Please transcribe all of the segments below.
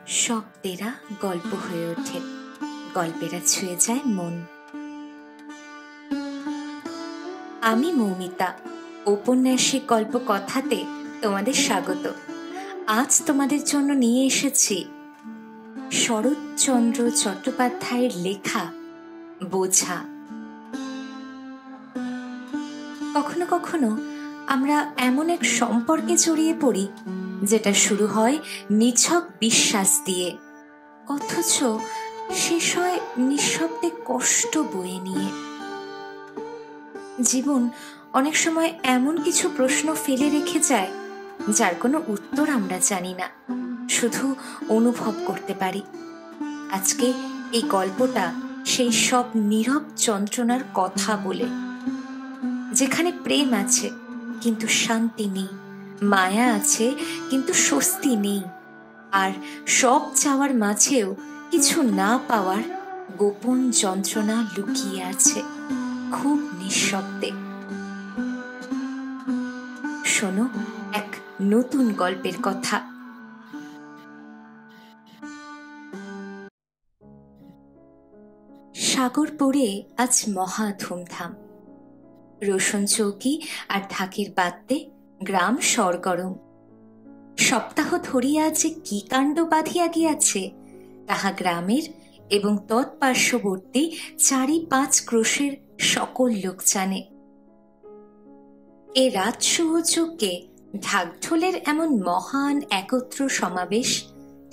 শব্দেরা গল্প হয়ে ওঠে, গল্পেরা ছুঁয়ে যায় মন। আমি মৌমিতা, ঔপন্যাসিক গল্প কথাতে তোমাদের স্বাগত। আজ তোমাদের জন্য নিয়ে এসেছি শরৎচন্দ্র চট্টোপাধ্যায়ের লেখা বোঝা। কখনো কখনো আমরা এমন এক সম্পর্কে জড়িয়ে পড়ি যেটা শুরু হয় নিছক বিশ্বাস দিয়ে, অথচ শেষ হয় নিঃশব্দে কষ্ট বয়ে নিয়ে। জীবন অনেক সময় এমন কিছু প্রশ্ন ফেলে রেখে যায় যার কোনো উত্তর আমরা জানি না, শুধু অনুভব করতে পারি। আজকে এই গল্পটা সেই সব নীরব যন্ত্রণার কথা বলে, যেখানে প্রেম আছে কিন্তু শান্তি নেই, মায়া আছে কিন্তু স্বস্তি নেই, আর সব চাওয়ার মাঝেও কিছু না পাওয়ার গোপন যন্ত্রণা লুকিয়ে আছে খুব নিঃশব্দে। শোনো এক নতুন গল্পের কথা। সাগরপুরে আজ মহা ধুমধাম। রসুন চৌকি আর ঢাকির বাদ্যে গ্রাম সরগরম। সপ্তাহ ধরিয়া যে কি কাণ্ড বাঁধিয়া গিয়াছে তাহা গ্রামের এবং তৎপার্শ্ববর্তী 4-5 ক্রোশের সকল লোক জানে। এ রাত সুযোগে ঢাকঢোলের এমন মহান একত্র সমাবেশ,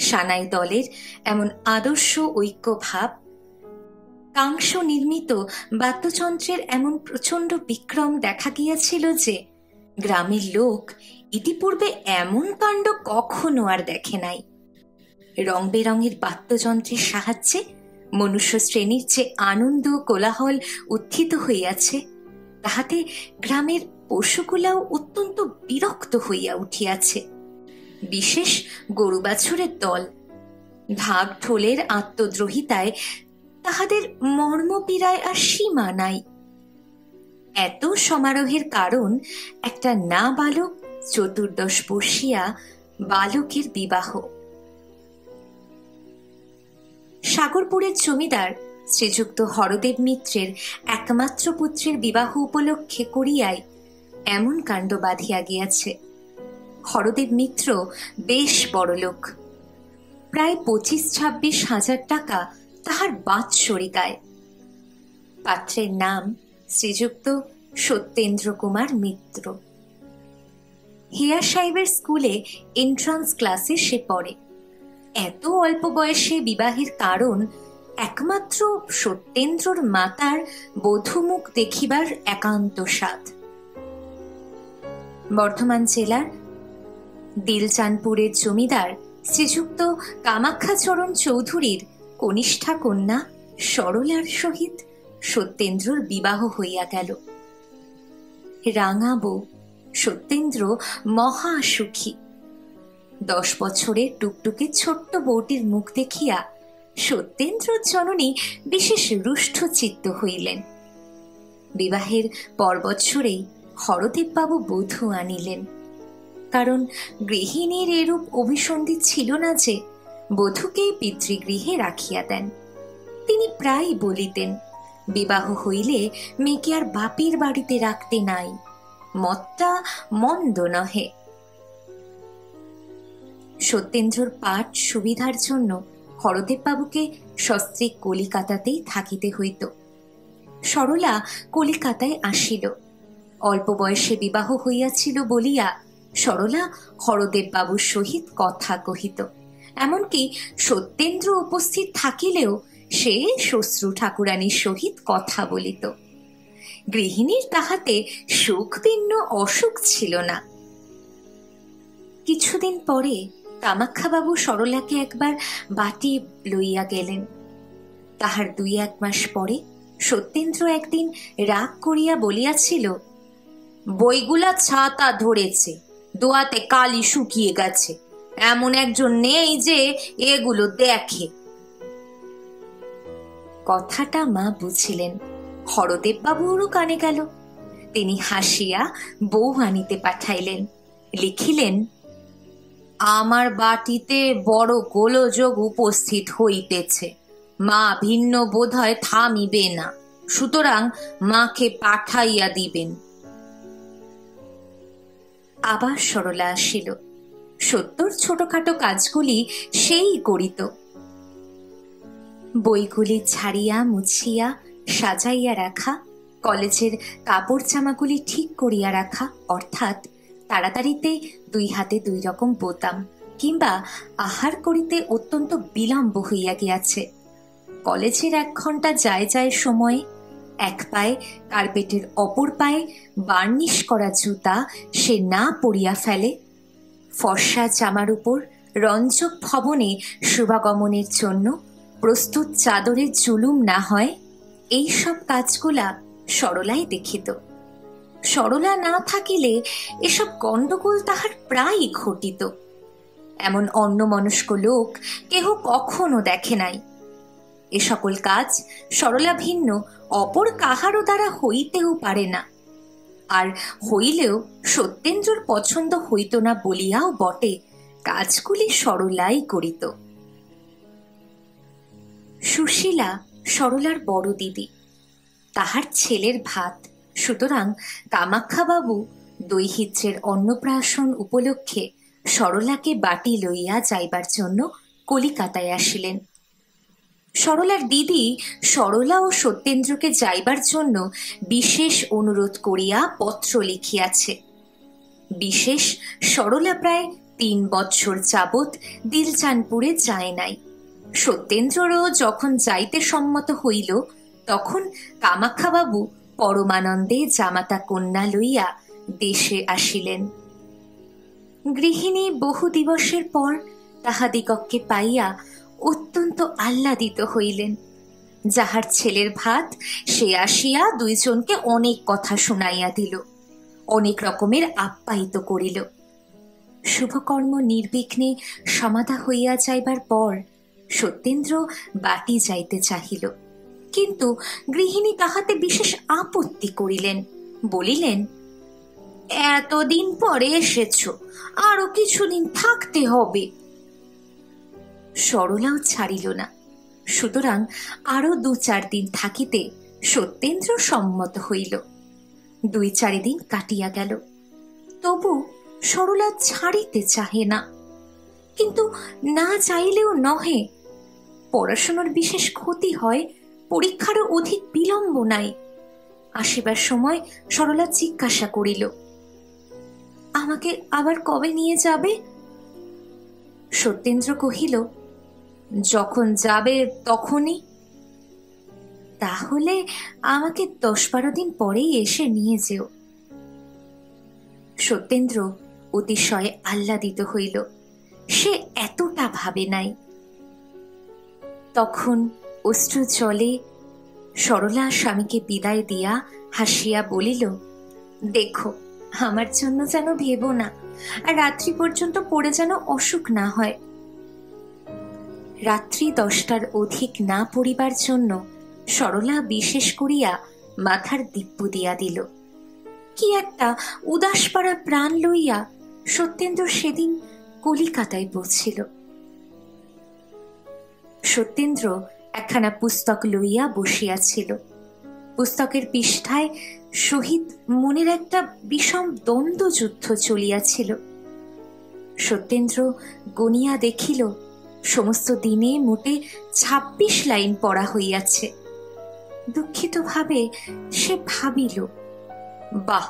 সানাই দলের এমন আদর্শ ঐক্যভাব, কাংস নির্মিত বাদ্যযন্ত্রের এমন প্রচণ্ড বিক্রম দেখা গিয়াছিল যে গ্রামের লোক ইতিপূর্বে এমন কাণ্ড কখনো আর দেখে নাই। রং বেরঙের বাদ্যযন্ত্রের সাহায্যে মনুষ্য শ্রেণীর যে আনন্দ কোলাহল উত্থিত হইয়াছে, তাহাতে গ্রামের পশুগুলাও অত্যন্ত বিরক্ত হইয়া উঠিয়াছে। বিশেষ গরু বাছুরের দল ঢাক ঢোলের আত্মদ্রোহিতায় তাহাদের মর্মপীড়ায় আর সীমা নাই। এত সমারোহের কারণ একটা না বালক 14 বর্ষীয়া বালকের বিবাহ। সাগরপুরের জমিদার শ্রীযুক্ত হরদেব মিত্রের একমাত্র পুত্রের বিবাহ উপলক্ষে করিয়াই এমন কাণ্ড বাঁধিয়া গিয়াছে। হরদেব মিত্র বেশ বড়লোক, প্রায় 25-26 হাজার টাকা তাহার বাৎসরিক আয়। পাত্রের নাম শ্রীযুক্ত সত্যেন্দ্র কুমার মিত্র। হিয়া সাহেবের স্কুলে এন্ট্রান্স ক্লাসে সে পড়ে। এত অল্প বয়সে বিবাহের কারণ একমাত্র সত্যেন্দ্রর মাতার বধূমুখ দেখিবার একান্ত স্বাদ। বর্ধমান জেলার দিলচানপুরের জমিদার শ্রীযুক্ত কামাখ্যাচরণ চৌধুরীর কনিষ্ঠা কন্যা সরলার সহিত সত্যেন্দ্রর বিবাহ হইয়া গেল। রাঙা বউ সত্যেন্দ্র মহা সুখী। 10 বছরের টুকটুকে ছোট্ট বউটির মুখ দেখিয়া সত্যেন্দ্রর জননী বিশেষ রুষ্ট চিত্ত হইলেন। বিবাহের পর বৎসরেই হরদেববাবু বধূ আনিলেন, কারণ গৃহিণীর এরূপ অভিসন্ধি ছিল না যে বধূকে পিতৃগৃহে রাখিয়া দেন। তিনি প্রায় বলিতেন, বিবাহ হইলে মেয়েকে আর বাপের বাড়িতে রাখতে নাই, মতটা মন্দ নহে। সত্যেন্দ্রর পাঠ সুবিধার জন্য হরদেববাবুকে সস্ত্রী কলিকাতাতেই থাকিতে হইত। সরলা কলিকাতায় আসিল। অল্প বয়সে বিবাহ হইয়াছিল বলিয়া সরলা হরদেববাবুর সহিত কথা কহিত। এমনকি সত্যেন্দ্র উপস্থিত থাকিলেও সে শ্বশ্রু ঠাকুরানীর সহিত কথা বলিত। গৃহিণীর তাহাতে সুখ ভিন্ন অসুখ ছিল না। কিছুদিন পরে কামাখ্যাবাবু সরলাকে একবার বাটি লইয়া গেলেন। তাহার 2-1 মাস পরে সত্যেন্দ্র একদিন রাগ করিয়া বলিয়াছিল, বইগুলা ছাতা ধরেছে, দোয়াতে কালি শুকিয়ে গেছে, এমন একজন নেই যে এগুলো দেখে। কথাটা মা বুঝিলেন, হরদেববাবুরও কানে গেল। তিনি হাসিয়া বউ আনিতে পাঠাইলেন, লিখিলেন, আমার বাটিতে বড় গোলযোগ উপস্থিত হইতেছে, মা ভিন্ন বোধহয় থামিবে না, সুতরাং মাকে পাঠাইয়া দিবেন। আবার সরলা আসিল। সত্যর ছোটখাটো কাজগুলি সেই করিত। বইগুলি ছাড়িয়া মুছিয়া সাজাইয়া রাখা, কলেজের কাপড় জামাগুলি ঠিক করিয়া রাখা, অর্থাৎ তাড়াতাড়িতে 2 হাতে 2 রকম বোতাম, কিংবা আহার করিতে অত্যন্ত বিলম্ব হইয়া গিয়াছে। কলেজের 1 ঘন্টা যায় যায় সময়ে 1 পায়ে কার্পেটের অপর পায়ে বার্নিশ করা জুতা সে না পরিয়া ফেলে, ফর্সা জামার উপর রঞ্জক ভবনে শুভাগমনের জন্য প্রস্তুত চাদরের জুলুম না হয়, এই সব কাজগুলা সরলাই দেখিত। সরলা না থাকিলে এসব গণ্ডগোল তাহার প্রায়ই ঘটিত। এমন অন্যমনস্ক লোক কেহ কখনো দেখে নাই। এ সকল কাজ সরলা ভিন্ন অপর কাহারও দ্বারা হইতেও পারে না, আর হইলেও সত্যেন্দ্রর পছন্দ হইত না বলিয়াও বটে কাজগুলি সরলাই করিত। সুশীলা সরলার বড় দিদি, তাহার ছেলের ভাত, সুতরাং কামাখ্যাবাবু দৈহিত্রের অন্নপ্রাশন উপলক্ষে সরলাকে বাটি লইয়া যাইবার জন্য কলিকাতায় আসিলেন। সরলার দিদি সরলা ও সত্যেন্দ্রকে যাইবার জন্য বিশেষ অনুরোধ করিয়া পত্র লিখিয়াছে। বিশেষ সরলা প্রায় 3 বৎসর যাবৎ দিলজানপুরে যায় নাই। সত্যেন্দ্ররও যখন যাইতে সম্মত হইল, তখন কামাখ্যাবাবু পরমানন্দে জামাতা কন্যা লইয়া দেশে আসিলেন। গৃহিণী বহু দিবসের পর তাহাদিগকে পাইয়া অত্যন্ত আহ্লাদিত হইলেন। যাহার ছেলের ভাত সে আসিয়া 2 জনকে অনেক কথা শুনাইয়া দিল, অনেক রকমের আপ্যায়িত করিল। শুভকর্ম নির্বিঘ্নে সমাধা হইয়া যাইবার পর সত্যেন্দ্র বাটি যাইতে চাহিল, কিন্তু গৃহিণী তাহাতে বিশেষ আপত্তি করিলেন। বলিলেন, এতদিন পরে এসেছ, আরো কিছুদিন থাকতে হবে। সরলাও ছাড়িল না, সুতরাং আরো 2-4 দিন থাকিতে সত্যেন্দ্র সম্মত হইল। 2-4 দিন কাটিয়া গেল, তবু সরলা ছাড়িতে চাহে না। কিন্তু না চাইলেও নহে, পড়াশোনার বিশেষ ক্ষতি হয়, পরীক্ষারও অধিক বিলম্ব নাই। আসিবার সময় সরলা জিজ্ঞাসা করিল, আমাকে আবার কবে নিয়ে যাবে? সত্যেন্দ্র কহিল, যখন যাবে তখনই। তাহলে আমাকে 10-12 দিন পরেই এসে নিয়ে যেও। সত্যেন্দ্র অতিশয় আহ্লাদিত হইল, সে এতটা ভাবে নাই। তখন অশ্রু জলে সরলা স্বামীকে বিদায় দিয়া হাসিয়া বলিল, দেখো, আমার জন্য যেন ভেবো না, আর রাত্রি পর্যন্ত পড়ে যেন অসুখ না হয়। রাত্রি 10টার অধিক না পড়িবার জন্য সরলা বিশেষ করিয়া মাথার দিব্য দিয়া দিল। কি একটা উদাসপাড়া প্রাণ লইয়া সত্যেন্দ্র সেদিন কলিকাতায় পৌঁছিল। সত্যেন্দ্র একখানা পুস্তক লইয়া বসিয়াছিল। পুস্তকের পৃষ্ঠায় সহিত মনের একটা বিষম দ্বন্দ্বযুদ্ধ চলিয়াছিল। সত্যেন্দ্র গনিয়া দেখিল, সমস্ত দিনে মোটে 26 লাইন পড়া হইয়াছে। দুঃখিত ভাবে সে ভাবিল, বাহ,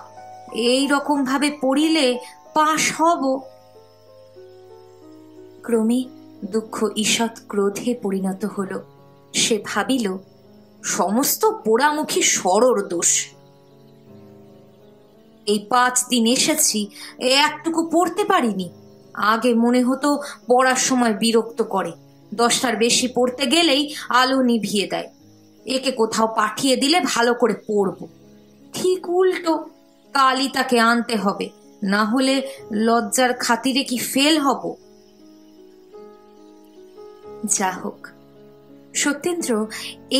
এই রকম ভাবে পড়িলে পাশ হব। ক্রমে দুঃখ ঈষৎ ক্রোধে পরিণত হল। সে ভাবিল, সমস্ত পোড়ামুখী সরর দোষ। এই 5 দিন এসেছি, একটুকু পড়তে পারিনি। আগে মনে হতো পড়ার সময় বিরক্ত করে, 10টার বেশি পড়তে গেলেই আলো নিভিয়ে দেয়। একে কোথাও পাঠিয়ে দিলে ভালো করে পড়ব। ঠিক উল্টো, কালই তাকে আনতে হবে, না হলে লজ্জার খাতিরে কি ফেল হব। যা হোক, সত্যেন্দ্র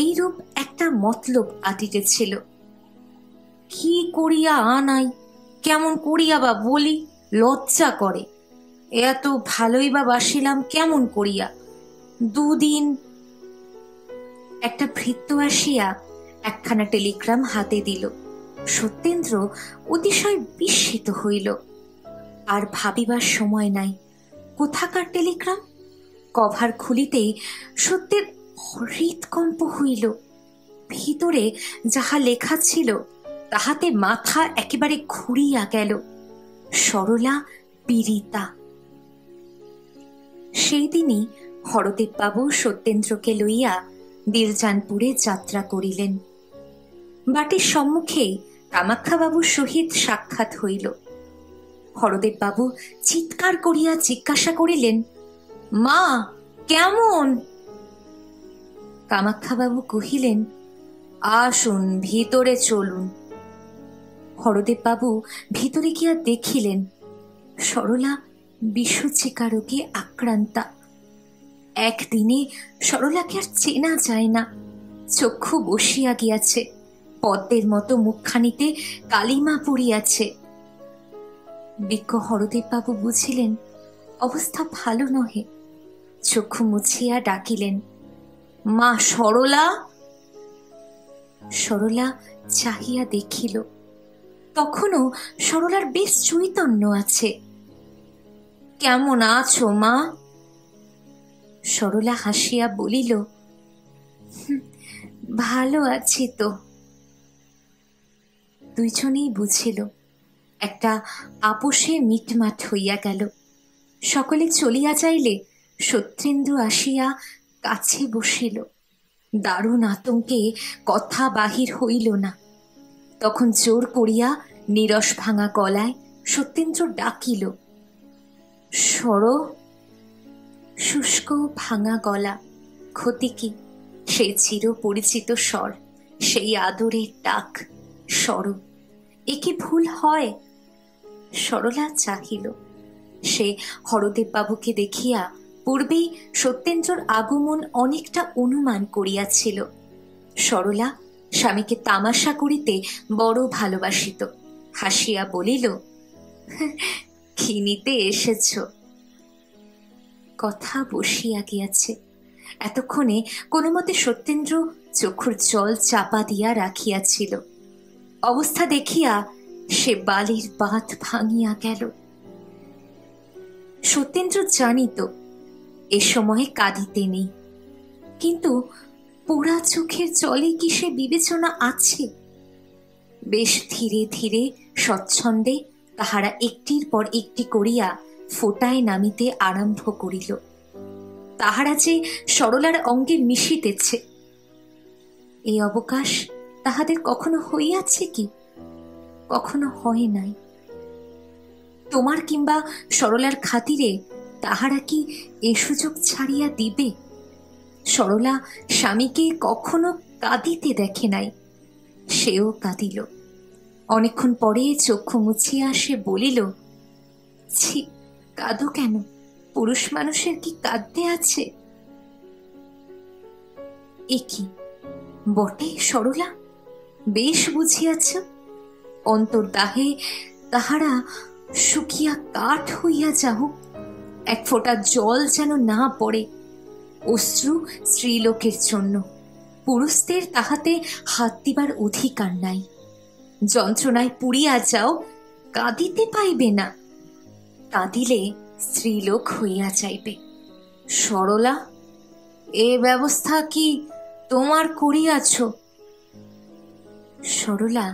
এইরূপ একটা মতলব আটিতেছিল। কি করিয়া আনাই, কেমন করিয়া বা বলি, লজ্জা করে। এত ভালোই বা বাসিলাম কেমন করিয়া? দুদিন। একটা ভৃত্য আসিয়া একখানা টেলিগ্রাম হাতে দিল। সত্যেন্দ্র অতিশয় বিস্মিত হইল। আর ভাবিবার সময় নাই। কোথাকার টেলিগ্রাম? কভার খুলিতেই সত্যের হৃৎকম্প হইল। ভিতরে যাহা লেখা ছিল তাহাতে মাথা একেবারে ঘুরিয়া গেল। সরলা পীড়িতা। সেই দিনই হরদেববাবু সত্যেন্দ্রকে লইয়া দিলজানপুরে যাত্রা করিলেন। বাটির সম্মুখেই কামাক্ষাবাবুর সহিত সাক্ষাৎ হইল। হরদেববাবু চিৎকার করিয়া জিজ্ঞাসা করিলেন, মা কেমন? কামাক্ষাবাবু কহিলেন, আসুন, ভিতরে চলুন। হরদেববাবু ভিতরে গিয়া দেখিলেন সরলা বিষচিকারোগে আক্রান্তা। একদিনে সরলাকে আর চেনা যায় না। চক্ষু বসিয়া গিয়াছে, পদ্মের মতো মুখখানিতে কালিমা পড়িয়াছে। বিজ্ঞ হরদেববাবু বুঝিলেন অবস্থা ভালো নহে। চক্ষু মুছিয়া ডাকিলেন, মা সরলা। সরলা চাহিয়া দেখিল, তখনও সরলার বেশ চৈতন্য আছে। কেমন আছো মা? সরলা হাসিয়া বলিল, ভালো আছি তো। দুইজনেই বুঝিল একটা আপোষে মিটমাট হইয়া গেল। সকলে চলিয়া যাইলে সত্যেন্দ্র আসিয়া কাছে বসিল। দারুণ আতঙ্কে কথা বাহির হইল না। তখন জোর করিয়া নীরস ভাঙা গলায় সত্যেন্দ্র ডাকিল, সর। শুষ্ক ভাঙা গলা, ক্ষতি কি? সেই চির পরিচিত স্বর, সেই আদরের ডাক, সর। এ কি ভুল হয়? সরলা চাহিল। সে হরদেববাবুকে দেখিয়া পূর্বেই সত্যেন্দ্রর আগমন অনেকটা অনুমান করিয়াছিল। সরলা স্বামীকে তামাশা করিতে বড় ভালোবাসিত। হাসিয়া বলিল, কি নিতে এসেছ? কথা বসিয়া গিয়াছে। এতক্ষণে কোনো মতে সত্যেন্দ্র চক্ষুর জল চাপা দিয়া রাখিয়াছিল। অবস্থা দেখিয়া সে বালির বাঁধ ভাঙিয়া গেল। সত্যেন্দ্র জানিত এ সময়ে কাঁদিতে নেই, কিন্তু পোড়া চোখের জলে কি সে বিবেচনা আছে? বেশ ধীরে ধীরে স্বচ্ছন্দে তাহারা একটির পর একটি করিয়া ফোটায় নামিতে আরম্ভ করিল। তাহারা যে সরলার অঙ্গে মিশিতেছে, এই অবকাশ তাহাদের কখনো হইয়াছে কি? কখনো হয় নাই। তোমার কিংবা সরলার খাতিরে তাহারা কি এ সুযোগ ছাড়িয়া দিবে? সরলা স্বামীকে কখনো কাঁদিতে দেখে নাই, সেও কাঁদিল। অনেকক্ষণ পরে চক্ষু মুছিয়া সে বলিল, ছি, কাঁদো কেন? পুরুষ মানুষের কি কাঁদতে আছে? এ কি বটে সরলা, বেশ বুঝিয়াছ। অন্তর্দাহে তাহারা শুকিয়া কাঠ হইয়া যাহুক, এক ফোঁটা জল যেন না পড়ে। অশ্রু স্ত্রীলোকের জন্য, পুরুষদের তাহাতে হাত দিবার অধিকার নাই। যন্ত্রণায় পুড়িয়া যাও, কাঁদিতে পাইবে না। কাঁদিলে স্ত্রীলোক হইয়া যাইবে। সরলা, এ ব্যবস্থা কি তোমার করিয়াছ? সরলা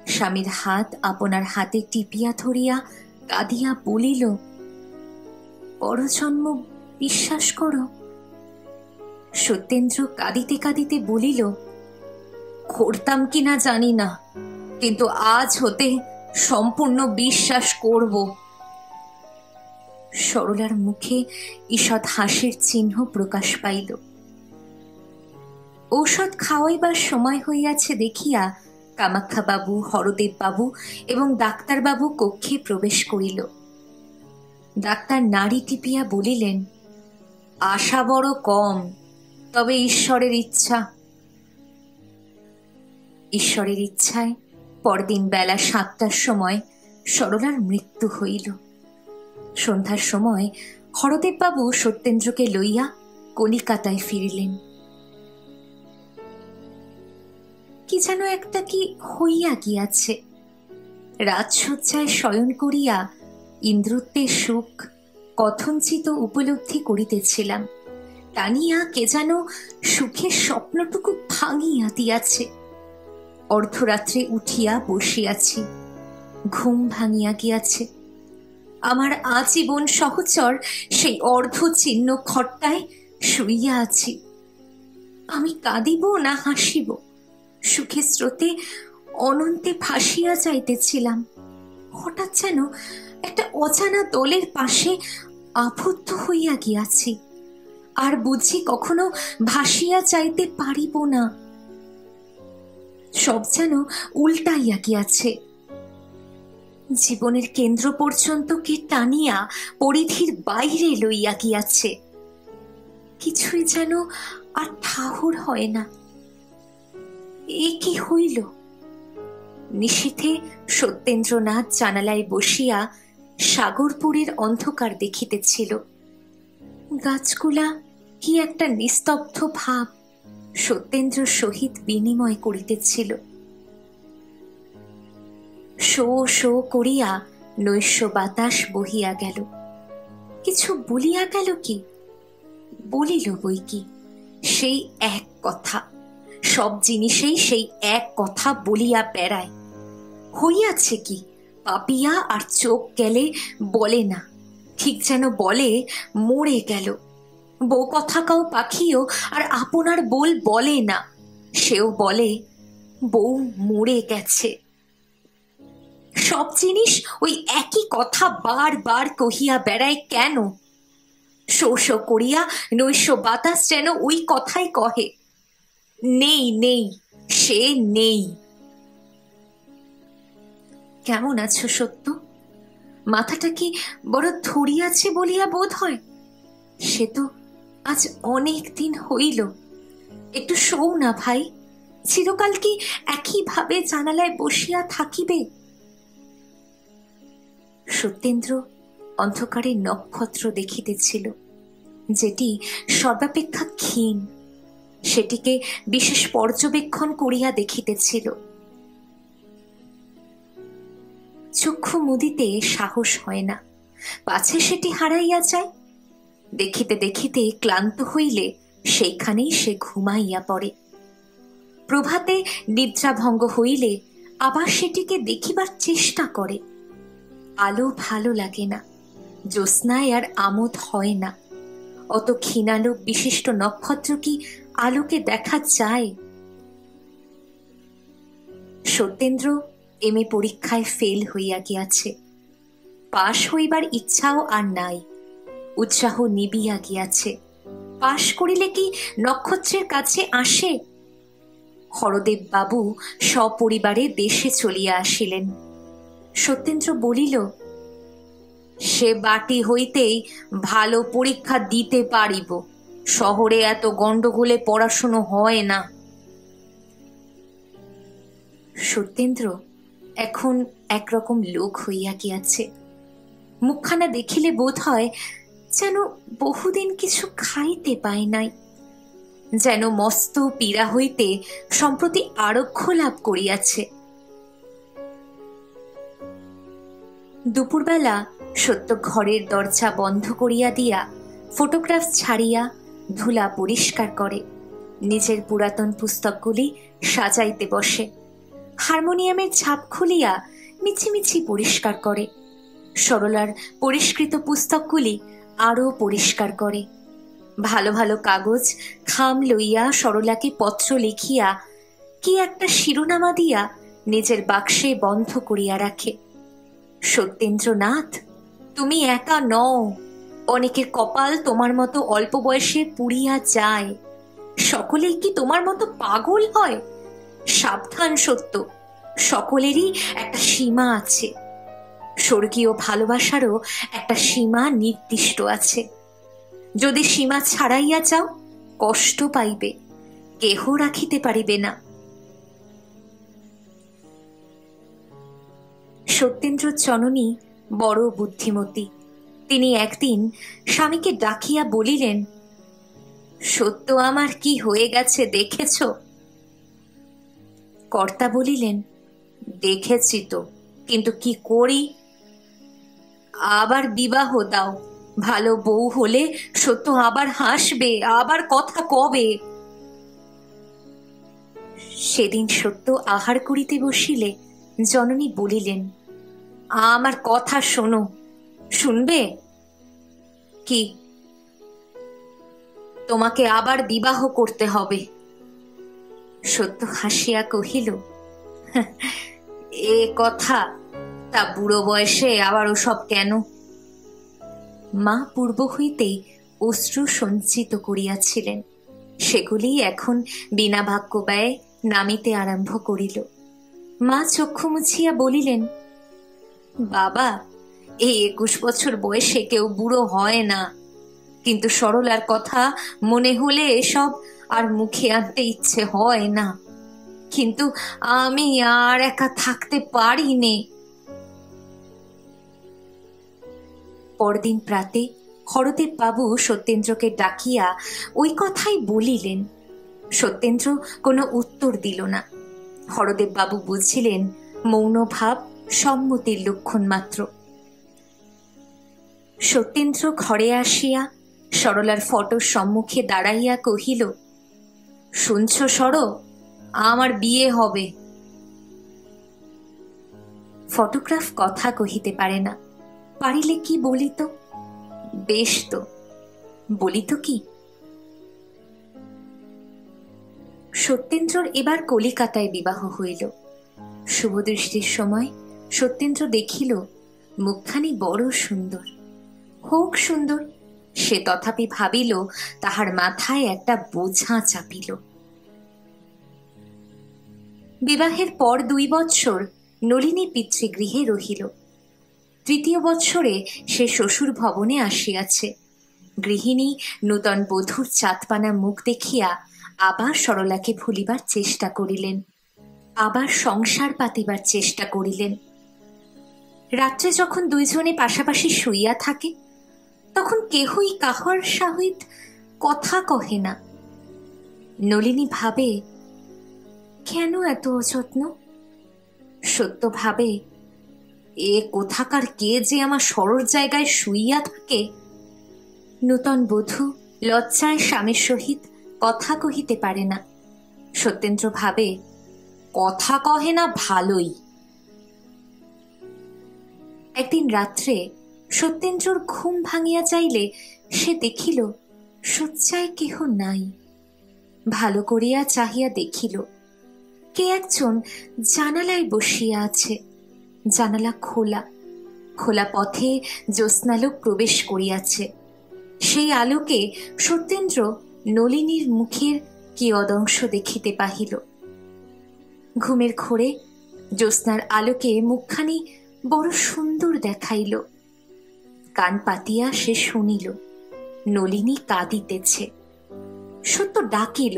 স্বামীর হাত আপনার হাতে টিপিয়া ধরিয়া কাঁদিয়া বলিল, পরজন্ম বিশ্বাস করো। সত্যেন্দ্র কাঁদিতে কাঁদিতে বলিল, করতাম কিনা জানি না, কিন্তু আজ হতে সম্পূর্ণ বিশ্বাস করব। সরলার মুখে ঈষৎ হাসির চিহ্ন প্রকাশ পাইল। ঔষধ খাওয়াইবার সময় হইয়াছে দেখিয়া কামাক্ষাবাবু, হরদেববাবু এবং ডাক্তারবাবু কক্ষে প্রবেশ করিল। ডাক্তার নাড়ি টিপিয়া বলিলেন, আশা বড় কম, তবে ঈশ্বরের ইচ্ছা। ঈশ্বরের ইচ্ছায় পরদিন বেলা 7টার সময় সরলার মৃত্যু হইল। সন্ধ্যার সময় হরদেববাবু সত্যেন্দ্রকে লইয়া কলিকাতায় ফিরিলেন। কি যেন একটা কি হইয়া গিয়াছে। রাজসজ্জায় শয়ন করিয়া ইন্দ্রত্বের সুখ কথঞ্চিত উপলব্ধি করিতেছিলাম, টানিয়া কে যেন সুখের স্বপ্নটুকু ভাঙিয়া দিয়াছে। অর্ধরাত্রে উঠিয়া বসিয়াছি, ঘুম ভাঙিয়া গিয়াছে। আমার আজীবন সহচর সেই অর্ধ চিহ্ন খট্টায় শুইয়া আছি। আমি কাঁদিব না হাসিব, সুখের স্রোতে অনন্তে ভাসিয়া যাইতেছিলাম। হঠাৎ যেন একটা অজানা দলের পাশে আবদ্ধ হইয়া গিয়াছি, আর বুঝি কখনো ভাসিয়া যাইতে পারিব না। সব যেন উল্টাইয়া গিয়াছে। জীবনের কেন্দ্র পর্যন্ত কে টানিয়া পরিধির বাইরে লইয়া গিয়াছে। কিছুই যেন আর ঠাহর হয় না। এ কি হইল? নিশীথে সত্যেন্দ্রনাথ জানালায় বসিয়া সাগরপুরীর অন্ধকার দেখিতেছিল। গাছগুলা কি একটা নিস্তব্ধ ভাব সত্যেন্দ্র সহিত বিনিময় করিতেছিল। শো শো করিয়া নৈশ বাতাস বহিয়া গেল। কিছু বলিয়া গেল কি? বলিল বই কি, সেই এক কথা। সব জিনিসেই সেই এক কথা বলিয়া বেড়ায়। হইয়াছে কি? পাপিয়া আর চোখ গেলে বলে না, ঠিক যেন বলে মরে গেল। বউ কথা কাউ পাখিও আর আপনার বোল বলে না, সেও বলে বউ মরে গেছে। সব জিনিস ওই একই কথা বার বার কহিয়া বেড়ায় কেন? শো শো করিয়া নৈশ বাতাস যেন ওই কথাই কহে, নেই নেই, সে নেই। কেমন আছো সত্য? মাথাটা কি বড় ধরিয়াছে বলিয়া বোধ হয়? সে তো আজ অনেক দিন হইল। একটু শোও না ভাই, চিরকাল কি একইভাবে জানালায় বসিয়া থাকিবে? সত্যেন্দ্র অন্ধকারে নক্ষত্র দেখিতেছিল, যেটি সর্বাপেক্ষা ক্ষীণ। সেটিকে বিশেষ পর্যবেক্ষণ করিয়া দেখিতেছিল। চক্ষু মুদিতে সাহস হয় না, পাছে সেটি হারাইয়া যায়। দেখিতে দেখিতে ক্লান্ত হইলে সেইখানেই সে ঘুমাইয়া পড়ে। প্রভাতে নিদ্রাভঙ্গ হইলে আবার সেটিকে দেখিবার চেষ্টা করে। আলো ভালো লাগে না, জ্যোৎস্নায় আর আমোদ হয় না। অত ক্ষীণালো বিশিষ্ট নক্ষত্র কি আলোকে দেখা যায়? সত্যেন্দ্র এম.এ. পরীক্ষায় ফেল হইয়া গিয়াছে। পাশ হইবার ইচ্ছাও আর নাই, উৎসাহ নিবিয়া গিয়াছে। পাশ করিলে কি নক্ষত্রের কাছে আসে? হরদেব বাবু সপরিবারে দেশে চলিয়া আসিলেন। সত্যেন্দ্র বলিল, সে বাটি হইতেই ভালো পরীক্ষা দিতে পারিব, শহরে এত গন্ডগোলে পড়াশুনো হয় না। সত্যেন্দ্র এখন একরকম লোক হইয়া গিয়াছে। মুখখানা দেখিলে বোধ হয় যেন বহুদিন কিছু খাইতে পায় নাই, যেন মস্ত পীড়া হইতে সম্প্রতি আরোগ্য লাভ করিয়াছে। দুপুরবেলা সত্য ঘরের দরজা বন্ধ করিয়া দিয়া ফটোগ্রাফ ছাড়িয়া ধুলা পরিষ্কার করে, নিজের পুরাতন পুস্তকগুলি সাজাইতে বসে। হারমোনিয়ামের ছাপ খুলিয়া মিছিমিছি পরিষ্কার করে। সরলার পরিষ্কৃত পুস্তকগুলি আরো পরিষ্কার করে। ভালো ভালো কাগজ খাম লইয়া সরলাকে পত্র লিখিয়া কি একটা শিরোনামা দিয়া নিজের বাক্সে বন্ধ করিয়া রাখে। সত্যেন্দ্রনাথ, তুমি একা নও, অনেকের কপাল তোমার মতো অল্প বয়সে পুড়িয়া যায়। সকলেই কি তোমার মতো পাগল হয়? সাবধান সত্য, সকলেরই একটা সীমা আছে। স্বর্গীয় ভালোবাসারও একটা সীমা নির্দিষ্ট আছে। যদি সীমা ছাড়াইয়া যাও, কষ্ট পাইবে, কেহ রাখিতে পারিবে না। সত্যেন্দ্র জননী বড় বুদ্ধিমতী, তিনি একদিন স্বামীকে ডাকিয়া বলিলেন, সত্য আমার কি হয়ে গেছে দেখেছ? কর্তা বলিলেন, দেখেছি তো, কিন্তু কি করি? আবার বিবাহ দাও, ভালো বউ হলে সত্য আবার হাসবে, আবার কথা কবে। সেদিন সত্য আহার করিতে বসিলে জননী বলিলেন, আমার কথা শোনো, শুনবে? কি? তোমাকে আবার বিবাহ করতে হবে। সত্য হাসিয়া কহিল, এ কথা? তা বুড়ো বয়সে আবার ওসব কেন? মা পূর্ব হইতেই অশ্রু সঞ্চিত করিয়াছিলেন, সেগুলি এখন বিনা বাক্য ব্যয়ে নামিতে আরম্ভ করিল। মা চক্ষু মুছিয়া বলিলেন, বাবা, এই 21 বছর বয়সে কেউ বুড়ো হয় না, কিন্তু সরলার কথা মনে হলে এসব আর মুখে আনতে ইচ্ছে হয় না। কিন্তু আমি আর একা থাকতে পারি নে। পরদিন প্রাতে হরদেব বাবু সত্যেন্দ্রকে ডাকিয়া ওই কথাই বলিলেন। সত্যেন্দ্র কোনো উত্তর দিল না। হরদেব বাবু বুঝিলেন মৌন ভাব সম্মতির লক্ষণ মাত্র। সত্যেন্দ্র ঘরে আসিয়া সরলার ফটোর সম্মুখে দাঁড়াইয়া কহিল, শুনছ সর, আমার বিয়ে হবে। ফটোগ্রাফ কথা কহিতে পারে না, পারিলে কি বলিত? বেশ তো, বলিত কি? সত্যেন্দ্রর এবার কলিকাতায় বিবাহ হইল। শুভদৃষ্টির সময় সত্যেন্দ্র দেখিল মুখখানি বড় সুন্দর। হোক সুন্দর, সে তথাপি ভাবিল তাহার মাথায় একটা বোঝা চাপিল। বিবাহের পর 2 বৎসর নলিনী পিতৃগৃহে রহিল। 3য় বৎসরে সে শ্বশুর ভবনে আসিয়াছে। গৃহিণী নূতন বধূর চাঁদপানা মুখ দেখিয়া আবার সরলাকে ভুলিবার চেষ্টা করিলেন, আবার সংসার পাতিবার চেষ্টা করিলেন। রাত্রে যখন দুইজনে পাশাপাশি শুইয়া থাকে, তখন কেহই কাহার সহিত কথা কহে না। নলিনী ভাবে, কেন এত অযত্ন? সত্য ভাবে, এ কোথাকার কে যে আমার সরল জায়গায় শুইয়া থাকে। নূতন বধূ লজ্জায় স্বামীর সহিত কথা কহিতে পারে না। সত্যেন্দ্র ভাবে, কথা কহে না ভালোই। একদিন রাত্রে সত্যেন্দ্রর ঘুম ভাঙিয়া যাইলে সে দেখিল শয্যায় কেহ নাই। ভালো করিয়া চাহিয়া দেখিল কে একজন জানালায় বসিয়া আছে। জানালা খোলা, খোলা পথে জ্যোৎস্নালোক প্রবেশ করিয়াছে। সেই আলোকে সত্যেন্দ্র নলিনীর মুখের কি অদংশ দেখিতে পাহিল। ঘুমের ঘোরে জ্যোৎস্নার আলোকে মুখখানি বড় সুন্দর দেখাইল। কান পাতিয়া সে শুনিল নলিনী কাঁদিতেছে। সত্য ডাকিল,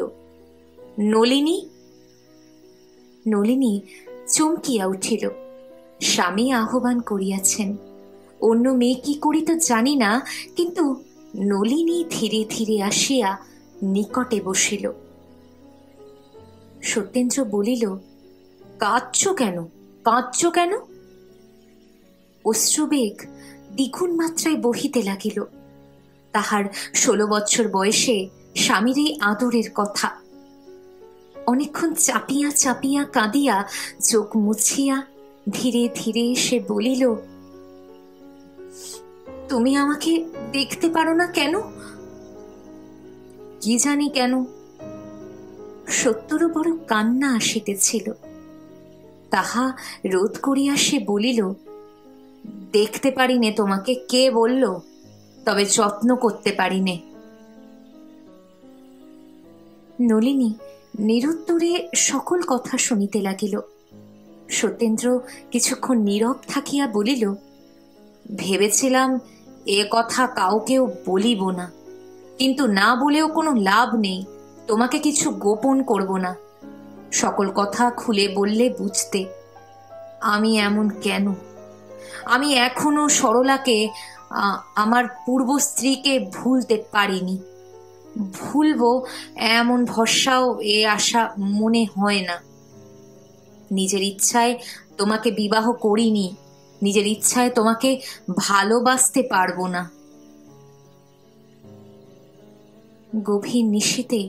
নলিনী। নলিনী চমকিয়া উঠিল। স্বামী আহ্বান করিয়াছেন। অন্য মেয়ে কি করিত জানি না, কিন্তু নলিনী ধীরে ধীরে আসিয়া নিকটে বসিল। সত্যেন্দ্র বলিল, কাঁদছ কেন, কাঁদছ কেন? অশ্রুবেগ দ্বিগুণ মাত্রায় বহিতে লাগিল। তাহার 16 বৎসর বয়সে স্বামীর এই আদরের কথা। অনেকক্ষণ চাপিয়া চাপিয়া কাঁদিয়া চোখ মুছিয়া ধীরে ধীরে সে বলিল, তুমি আমাকে দেখতে পারো না কেন? কি জানি কেন। সত্যরও বড় কান্না আসিতেছিল। তাহা রোধ করিয়া সে বলিল, দেখতে পারিনে তোমাকে, কে বলল? তবে যত্ন করতে পারিনে। নলিনী নিরুত্তরে সকল কথা শুনিতে লাগিল। সত্যেন্দ্র কিছুক্ষণ নীরব থাকিয়া বলিল, ভেবেছিলাম এ কথা কাউকেও বলিব না, কিন্তু না বলেও কোনো লাভ নেই। তোমাকে কিছু গোপন করব না, সকল কথা খুলে বললে বুঝতে। আমি এমন কেন? আমি এখনো সরলাকে আমার পূর্ব স্ত্রীকে ভুলতে পারিনি। ভুলবো এমন ভরসাও এ আশা মনে হয় না। নিজের ইচ্ছায় তোমাকে বিবাহ করিনি, নিজের ইচ্ছায় তোমাকে ভালোবাসতে পারবো না। গভীর নিশীথে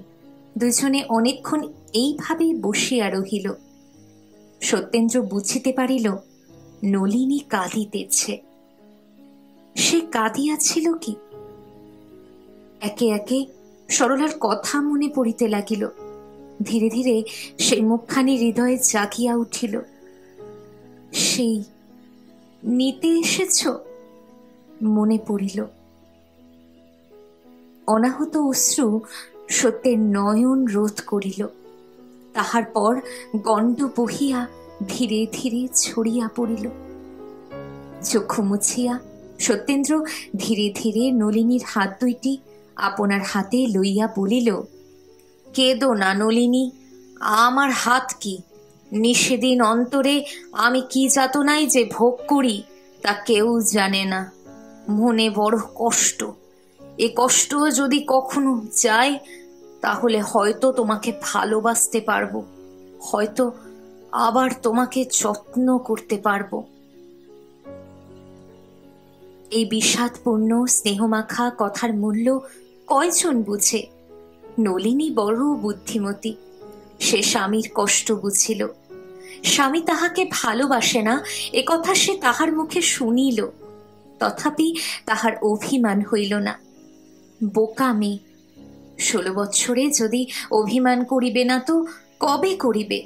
দুজনে অনেকক্ষণ এইভাবেই বসিয়া রহিল। সত্যেন্দ্র বুঝিতে পারিল নলিনী কাঁদিতেছে। সে কাঁদিয়াছিল কি? একে একে সরলার কথা মনে পড়িতে লাগিল। ধীরে ধীরে সেই মুখখানি হৃদয়ে জাগিয়া উঠিল। সেই নিতে এসেছ মনে পড়িল। অনাহত অশ্রু সত্যের নয়ন রোধ করিল। তাহার পর গণ্ড বহিয়া ধীরে ধীরে ছড়িয়া পড়িল। চক্ষু মুছিয়া সত্যেন্দ্র ধীরে ধীরে নলিনীর হাত দুইটি আপনার হাতে লইয়া বলিল, কেঁদো না নলিনী, আমার হাত কি? নিষেদিন অন্তরে আমি কি যাতনাই যে ভোগ করি তা কেউ জানে না। মনে বড় কষ্ট। এ কষ্ট যদি কখনো যায় তাহলে হয়তো তোমাকে ভালোবাসতে পারবো, হয়তো আবার তোমাকে যত্ন করতে পারবো। এই বিষাদপূর্ণ স্নেহমাখা কথার মূল্য কয়জন বুঝে? নলিনী বড় বুদ্ধিমতী। সে স্বামীর কষ্ট বুঝিল। স্বামী তাহাকে ভালোবাসে না এ কথা সে তাহার মুখে শুনিল, তথাপি তাহার অভিমান হইল না। বোকা মেয়ে, 16 বৎসরে যদি অভিমান করিবে না তো কবে করিবে?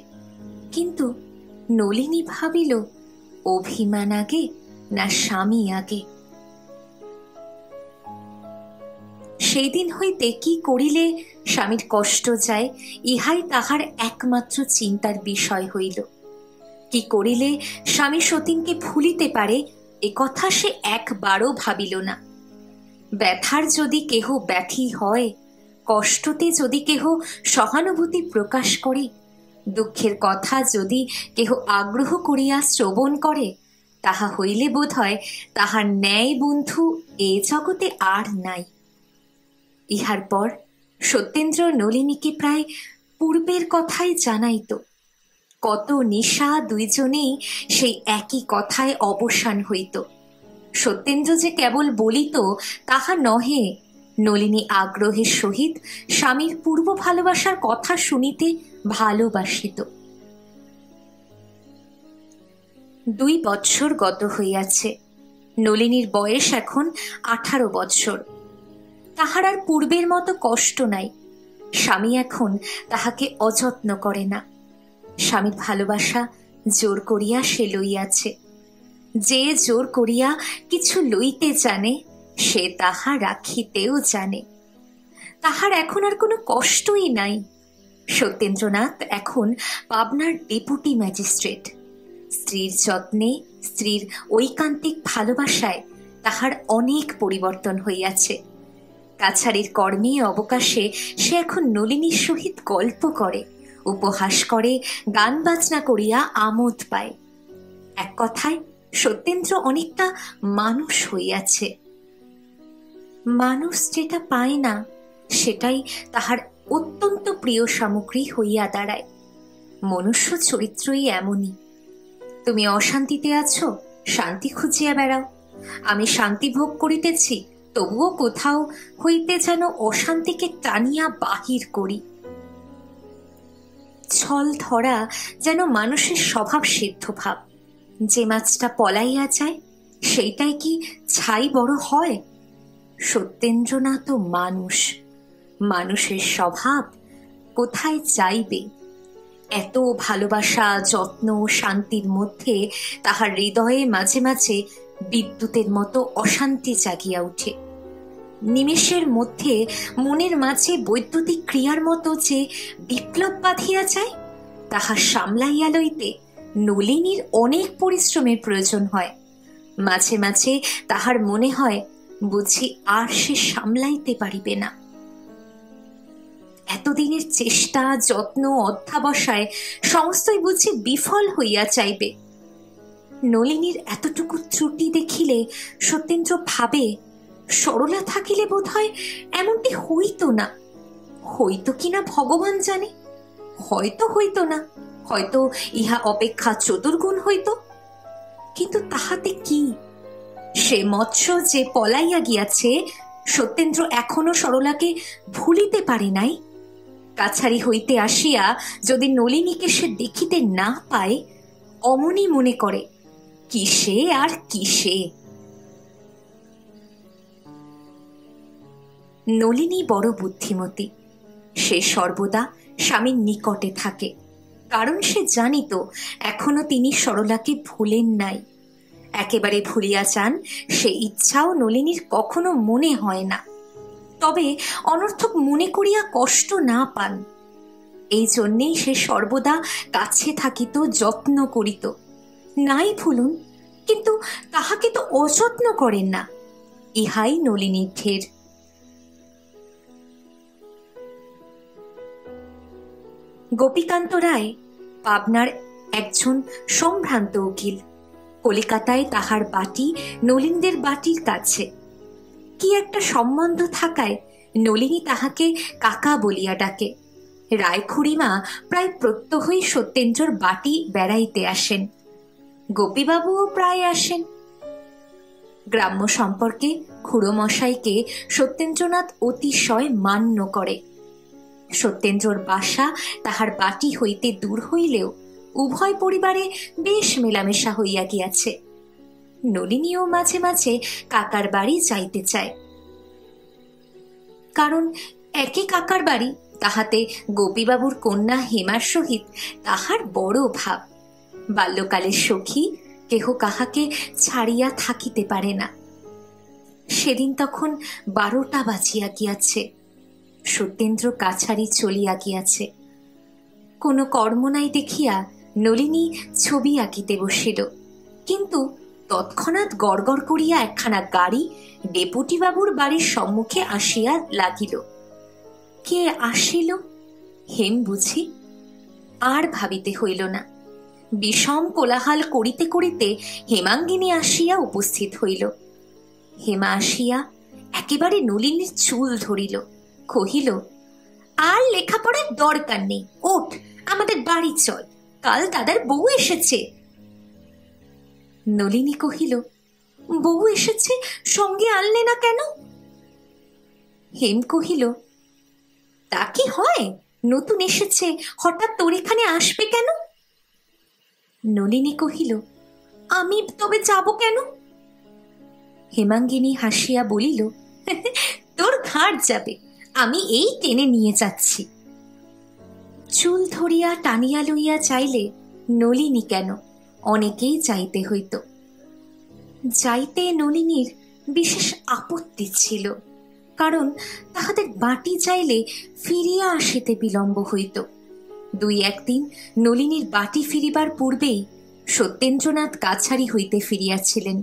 কিন্তু নলিনী ভাবিল, অভিমান আগে না স্বামী আগে? সেই দিন হইতে কি করিলে স্বামীর কষ্ট যায় ইহাই তাহার একমাত্র চিন্তার বিষয় হইল। কি করিলে স্বামী সতীনকে ভুলিতে পারে এ কথা সে একবারও ভাবিল না। ব্যথার যদি কেহ ব্যথী হয়, কষ্টতে যদি কেহ সহানুভূতি প্রকাশ করে, দুঃখের কথা যদি কেহ আগ্রহ করিয়া শ্রবণ করে, তাহা হইলে বোধ হয় তাহার ন্যায় বন্ধু এ জগতে আর নাই। ইহার পর সত্যেন্দ্র নলিনীকে প্রায় পূর্বের কথাই জানাইত। কত নিশা দুইজনেই সেই একই কথায় অবসান হইত। সত্যেন্দ্র যে কেবল বলিত তাহা নহে, নলিনী আগ্রহের সহিত স্বামীর পূর্ব ভালোবাসার কথা শুনিতে ভালোবাসিত। 2 বৎসর গত হইয়াছে। নলিনীর বয়স এখন 18 বৎসর। তাহার আর পূর্বের মতো কষ্ট নাই। স্বামী এখন তাহাকে অযত্ন করে না। স্বামীর ভালোবাসা জোর করিয়া সে লইয়াছে। যে জোর করিয়া কিছু লইতে জানে সে তাহা রাখিতেও জানে। তাহার এখন আর কোনো কষ্টই নাই। সত্যেন্দ্রনাথ এখন পাবনার ডেপুটি ম্যাজিস্ট্রেট। স্ত্রীর যত্নে, স্ত্রীর ঐকান্তিক ভালোবাসায় তাহার অনেক পরিবর্তন হইয়াছে। কাছারির কর্মে অবকাশে সে এখন নলিনীর সহিত গল্প করে, উপহাস করে, গান বাজনা করিয়া আমোদ পায়। এক কথায় সত্যেন্দ্র অনেকটা মানুষ হইয়াছে। মানুষ যেটা পায় না সেটাই তাহার অত্যন্ত প্রিয় সামগ্রী হইয়া দাঁড়ায়। মনুষ্য চরিত্রই এমনই। তুমি অশান্তিতে আছো, শান্তি খুঁজিয়া বেড়াও। আমি শান্তি ভোগ করিতেছি, তবুও কোথাও হইতে যেন অশান্তিকে টানিয়া বাহির করি। ছল ধরা যেন মানুষের স্বভাব সিদ্ধ ভাব। যে মাছটা পলাইয়া যায় সেইটাই কি ছাই বড় হয়? সত্যেন্দ্রনাথ মানুষ, মানুষের স্বভাব কোথায় যাইবে? এত ভালোবাসা, যত্ন, শান্তির মধ্যে তাহার হৃদয়ে মাঝে মাঝে বিদ্যুতের মতো অশান্তি জাগিয়া উঠে। নিমেষের মধ্যে মনের মাঝে বৈদ্যুতিক ক্রিয়ার মতো যে বিপ্লব বাঁধিয়া যায়, তাহা সামলাইয়া লইতে নলিনীর অনেক পরিশ্রমের প্রয়োজন হয়। মাঝে মাঝে তাহার মনে হয় বুঝি আর সে সামলাইতে পারিবে না। এতদিনের চেষ্টা, যত্ন, অধ্যাবসায় সমস্তই বুঝি বিফল হইয়া যাইবে। নলিনীর এতটুকু ত্রুটি দেখিলে সত্যেন্দ্র ভাবে, সরলা থাকিলে বোধ হয় এমনটি হইতো না। হইতো কিনা ভগবান জানে, হয়তো হইতো না, হয়তো ইহা অপেক্ষা চতুর্গুণ হইত। কিন্তু তাহাতে কি? সে মৎস্য যে পলাইয়া গিয়াছে, সত্যেন্দ্র এখনো সরলাকে ভুলিতে পারে নাই। কাছারি হইতে আসিয়া যদি নলিনীকে সে দেখিতে না পায়, অমনি মনে করে কিসে আর কিসে। নলিনী বড় বুদ্ধিমতী। সে সর্বদা স্বামীর নিকটে থাকে, কারণ সে জানিত এখনো তিনি সরলাকে ভুলেন নাই। একেবারে ভুলিয়া যান সে ইচ্ছাও নলিনীর কখনো মনে হয় না। তবে অনর্থক মনে করিয়া কষ্ট না পান, এই জন্যেই সে সর্বদা কাছে থাকিত, যত্ন করিত। নাই ভুলুন, কিন্তু তাহাকে তো অযত্ন করেন না, ইহাই নলিনীর ঢের। গোপীকান্ত রায় পাবনার একজন সম্ভ্রান্ত উকিল। কলিকাতায় তাহার বাটি নলিনীদের বাটির কাছে। কি একটা সম্বন্ধ থাকায় নলিনী তাহাকে কাকা বলিয়া ডাকে। রায় খুড়িমা প্রায় প্রত্যহই সত্যেন্দ্রর বাটি বেড়াইতে আসেন। গোপীবাবুও প্রায় আসেন। গ্রাম্য সম্পর্কে খুড়োমশাইকে সত্যেন্দ্রনাথ অতিশয় মান্য করে। সত্যেন্দ্রর বাসা তাহার বাটি হইতে দূর হইলেও উভয় পরিবারে বেশ মেলামেশা হইয়া গিয়াছে। নলিনীও মাঝে মাঝে কাকার বাড়ি যাইতে চায়, কারণ একে কাকার বাড়ি, তাহাতে গোপীবাবুর কন্যা হেমার সহিত তাহার বড় ভাব। বাল্যকালের সখী কেহ কাহাকে ছাড়িয়া থাকিতে পারে না। সেদিন তখন 12টা বাজিয়া গিয়াছে। সত্যেন্দ্র কাছারি চলিয়া গিয়াছে। কোনো কর্ম নাই দেখিয়া নলিনী ছবি আঁকিতে বসিল, কিন্তু তৎক্ষণাৎ গড়গড় করিয়া একখানা গাড়ি ডেপুটি বাবুর বাড়ির সম্মুখে আসিয়া লাগিল। কে আসিল? হেম বুঝি? আর ভাবিতে হইল না। বিষম কোলাহল করিতে করিতে হেমাঙ্গিনী আসিয়া উপস্থিত হইল। হেমা আসিয়া একেবারে নলিনীর চুল ধরিল, কহিল, আর লেখাপড়ার দরকার নেই, ওঠ, আমাদের বাড়ি চল, কাল দাদার বউ এসেছে। নলিনী কহিল, বউ এসেছে, সঙ্গে আনলে না কেন? হেম কহিল, তা কি হয়, নতুন এসেছে, হঠাৎ তোর এখানে আসবে কেন? নলিনী কহিল, আমি তবে যাব কেন? হেমাঙ্গিনী হাসিয়া বলিল, তোর ঘাড় যাবে, আমি এই টেনে নিয়ে যাচ্ছি। চুল ধরিয়া টানিয়া লইয়া চাইলে নলিনী কেন, অনেকেই যাইতে হইত। যাইতে নলিনীর বিশেষ আপত্তি ছিল, কারণ তাহাদের বাটি চাইলে ফিরিয়া আসিতে বিলম্ব হইত। 2-1 দিন নলিনীর বাটি ফিরিবার পূর্বেই সত্যেন্দ্রনাথ কাছারি হইতে ফিরিয়াছিলেন।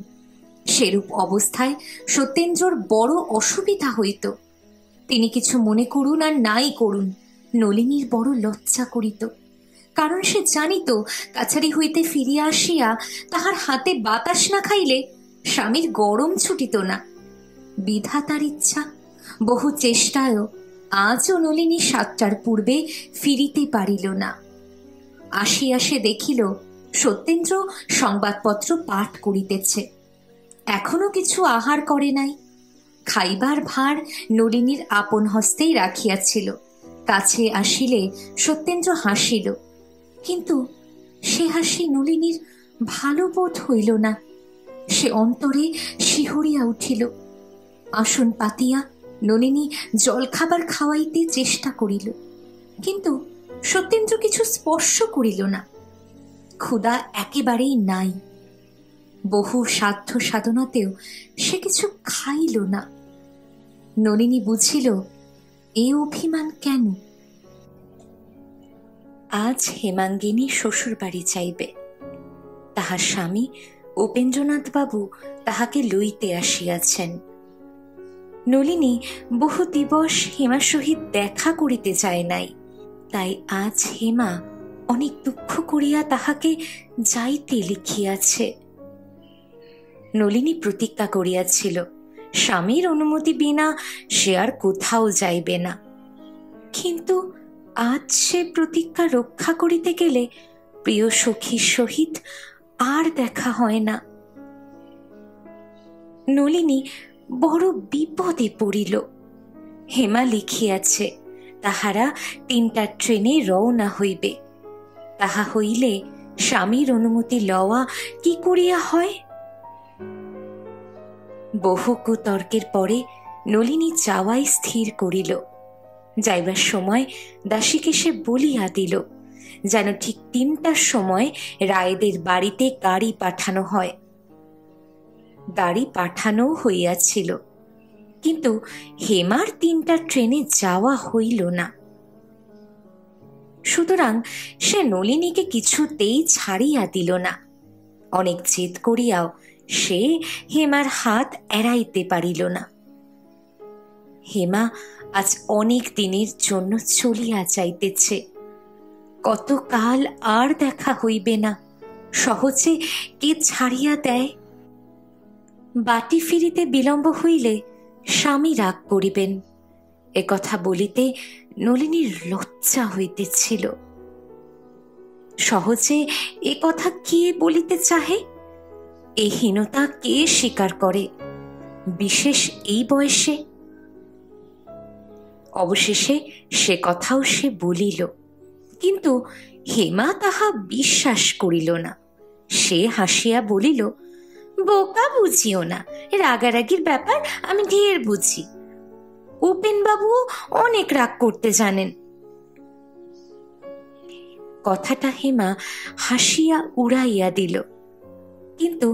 সেরূপ অবস্থায় সত্যেন্দ্রর বড় অসুবিধা হইত। তিনি কিছু মনে করুন আর নাই করুন, নলিনীর বড় লজ্জা করিত, কারণ সে জানিত কাছারি হইতে ফিরিয়া আসিয়া তাহার হাতে বাতাস না খাইলে স্বামীর গরম ছুটিত না। বিধাতার ইচ্ছা, বহু চেষ্টায়ও আজও নলিনী 7টার পূর্বে ফিরিতে পারিল না। আসিয়া সে দেখিল সত্যেন্দ্র সংবাদপত্র পাঠ করিতেছে, এখনো কিছু আহার করে নাই। খাইবার ভার নলিনীর আপন হস্তেই রাখিয়াছিল। কাছে আসিলে সত্যেন্দ্র হাসিল, কিন্তু সে হাসি নলিনীর ভালো বোধ হইল না। সে অন্তরে শিহরিয়া উঠিল। আসন পাতিয়া নলিনী জলখাবার খাওয়াইতে চেষ্টা করিল, কিন্তু সত্যেন্দ্র কিছু স্পর্শ করিল না। ক্ষুধা একেবারেই নাই। বহু সাধ্য সাধনাতেও সে কিছু খাইল না। নলিনী বুঝিল এ অভিমান কেন। আজ হেমাঙ্গিনী শ্বশুর বাড়ি যাইবে। তাহার স্বামী উপেন্দ্রনাথ বাবু তাহাকে লইতে আসিয়াছেন। নলিনী বহু দিবস হেমার সহিত দেখা করিতে যায় নাই, তাই আজ হেমা অনেক দুঃখ করিয়া তাহাকে যাইতে লিখিয়াছে। নলিনী প্রতিজ্ঞা করিয়াছিল স্বামীর অনুমতি বিনা সে আর কোথাও যাইবে না। কিন্তু আজ সে প্রতিজ্ঞা রক্ষা করিতে গেলে প্রিয় সখীর সহিত আর দেখা হয় না। নলিনী বড় বিপদে পড়িল। হেমা লিখিয়াছে তাহারা 3টার ট্রেনে রওনা হইবে। তাহা হইলে স্বামীর অনুমতি লওয়া কি করিয়া হয়? বহু কুতর্কের পরে নলিনী যাওয়াই স্থির করিল। যাইবার সময় দাসীকে সে বলিয়া দিল যেন ঠিক 3টার সময় রায়দের বাড়িতে গাড়ি পাঠানো হয়। গাড়ি পাঠানো হইয়াছিল, কিন্তু হেমার 3টার ট্রেনে যাওয়া হইল না। সুতরাং সে নলিনীকে কিছুতেই ছাড়িয়া দিল না। অনেক জেদ করিয়াও সে হেমার হাত এড়াইতে পারিল না। হেমা আজ অনেক দিনের জন্য চলিয়া যাইতেছে। কতকাল আর দেখা হইবে না, সহজে কে ছাড়িয়া দেয়? বাটি ফিরিতে বিলম্ব হইলে স্বামী রাগ করিবেন, একথা বলিতে নলিনীর লজ্জা হইতেছিল। সহজে এ কথা কে বলিতে চাহে? এ হীনতা কে স্বীকার করে, বিশেষ এই বয়সে? অবশেষে সে কথাও সে বলিল, কিন্তু হেমা তাহা বিশ্বাস করিল না। সে হাসিয়া বলিল, বোকা বুঝিও না, রাগারাগির ব্যাপার আমি ঢের বুঝি। উপেনবাবুও অনেক রাগ করতে জানেন। কথাটা হেমা হাসিয়া উড়াইয়া দিল, কিন্তু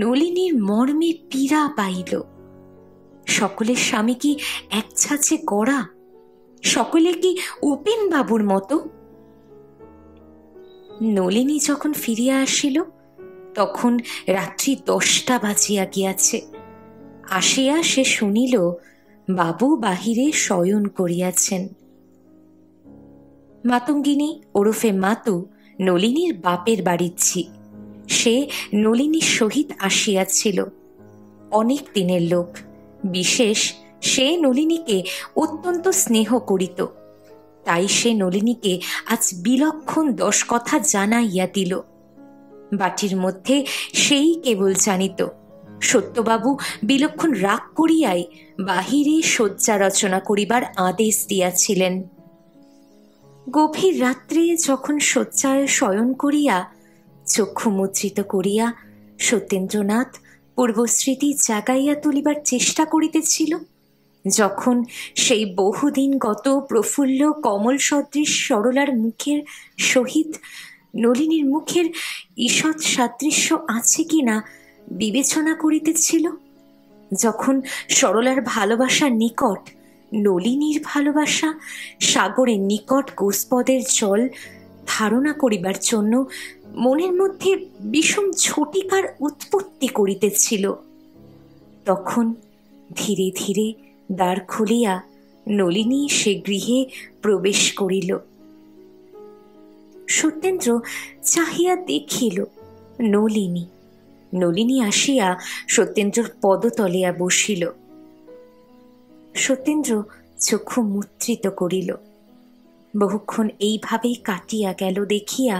নলিনীর মর্মে পীড়া পাইল। সকলের স্বামী কি এক ছাঁচে গড়া? সকলে কি উপেনবাবুর মতো? নলিনী যখন ফিরিয়া আসিল তখন রাত্রি 10টা বাজিয়া গিয়াছে। আসিয়া সে শুনিল বাবু বাহিরে শয়ন করিয়াছেন। মাতঙ্গিনী ওরফে মাতু নলিনীর বাপের বাড়ির ঝি। সে নলিনীর সহিত আসিয়াছিল। অনেক দিনের লোক, বিশেষ সে নলিনীকে অত্যন্ত স্নেহ করিত। তাই সে নলিনীকে আজ বিলক্ষণ 10 কথা জানাইয়া দিল। বাটির মধ্যে সেই কেবল জানিত সত্যবাবু বিলক্ষণ রাগ করিয়াই বাহিরে শয্যা রচনা করিবার আদেশ দিয়াছিলেন। গভীর রাত্রে যখন শয্যায় শয়ন করিয়া চক্ষু মুদ্রিত করিয়া সত্যেন্দ্রনাথ পূর্বস্মৃতি জাগাইয়া তুলিবার চেষ্টা করিতেছিল, যখন সেই বহুদিন গত প্রফুল্ল কমল সদৃশ সরলার মুখের সহিত নলিনীর মুখের ঈষৎ সাদৃশ্য আছে কিনা বিবেচনা করিতেছিল, যখন সরলার ভালোবাসার নিকট নলিনীর ভালোবাসা সাগরের নিকট গোস্পদের জল ধারণা করিবার জন্য মনের মধ্যে বিষম ঝটিকার উৎপত্তি করিতেছিল, তখন ধীরে ধীরে দ্বার খুলিয়া নলিনী সে গৃহে প্রবেশ করিল। সত্যেন্দ্র চাহিয়া দেখিল নলিনী। নলিনী আসিয়া সত্যেন্দ্রর পদতলিয়া বসিল। সত্যেন্দ্র চক্ষু মুদ্রিত করিল। বহুক্ষণ এইভাবেই কাটিয়া গেল দেখিয়া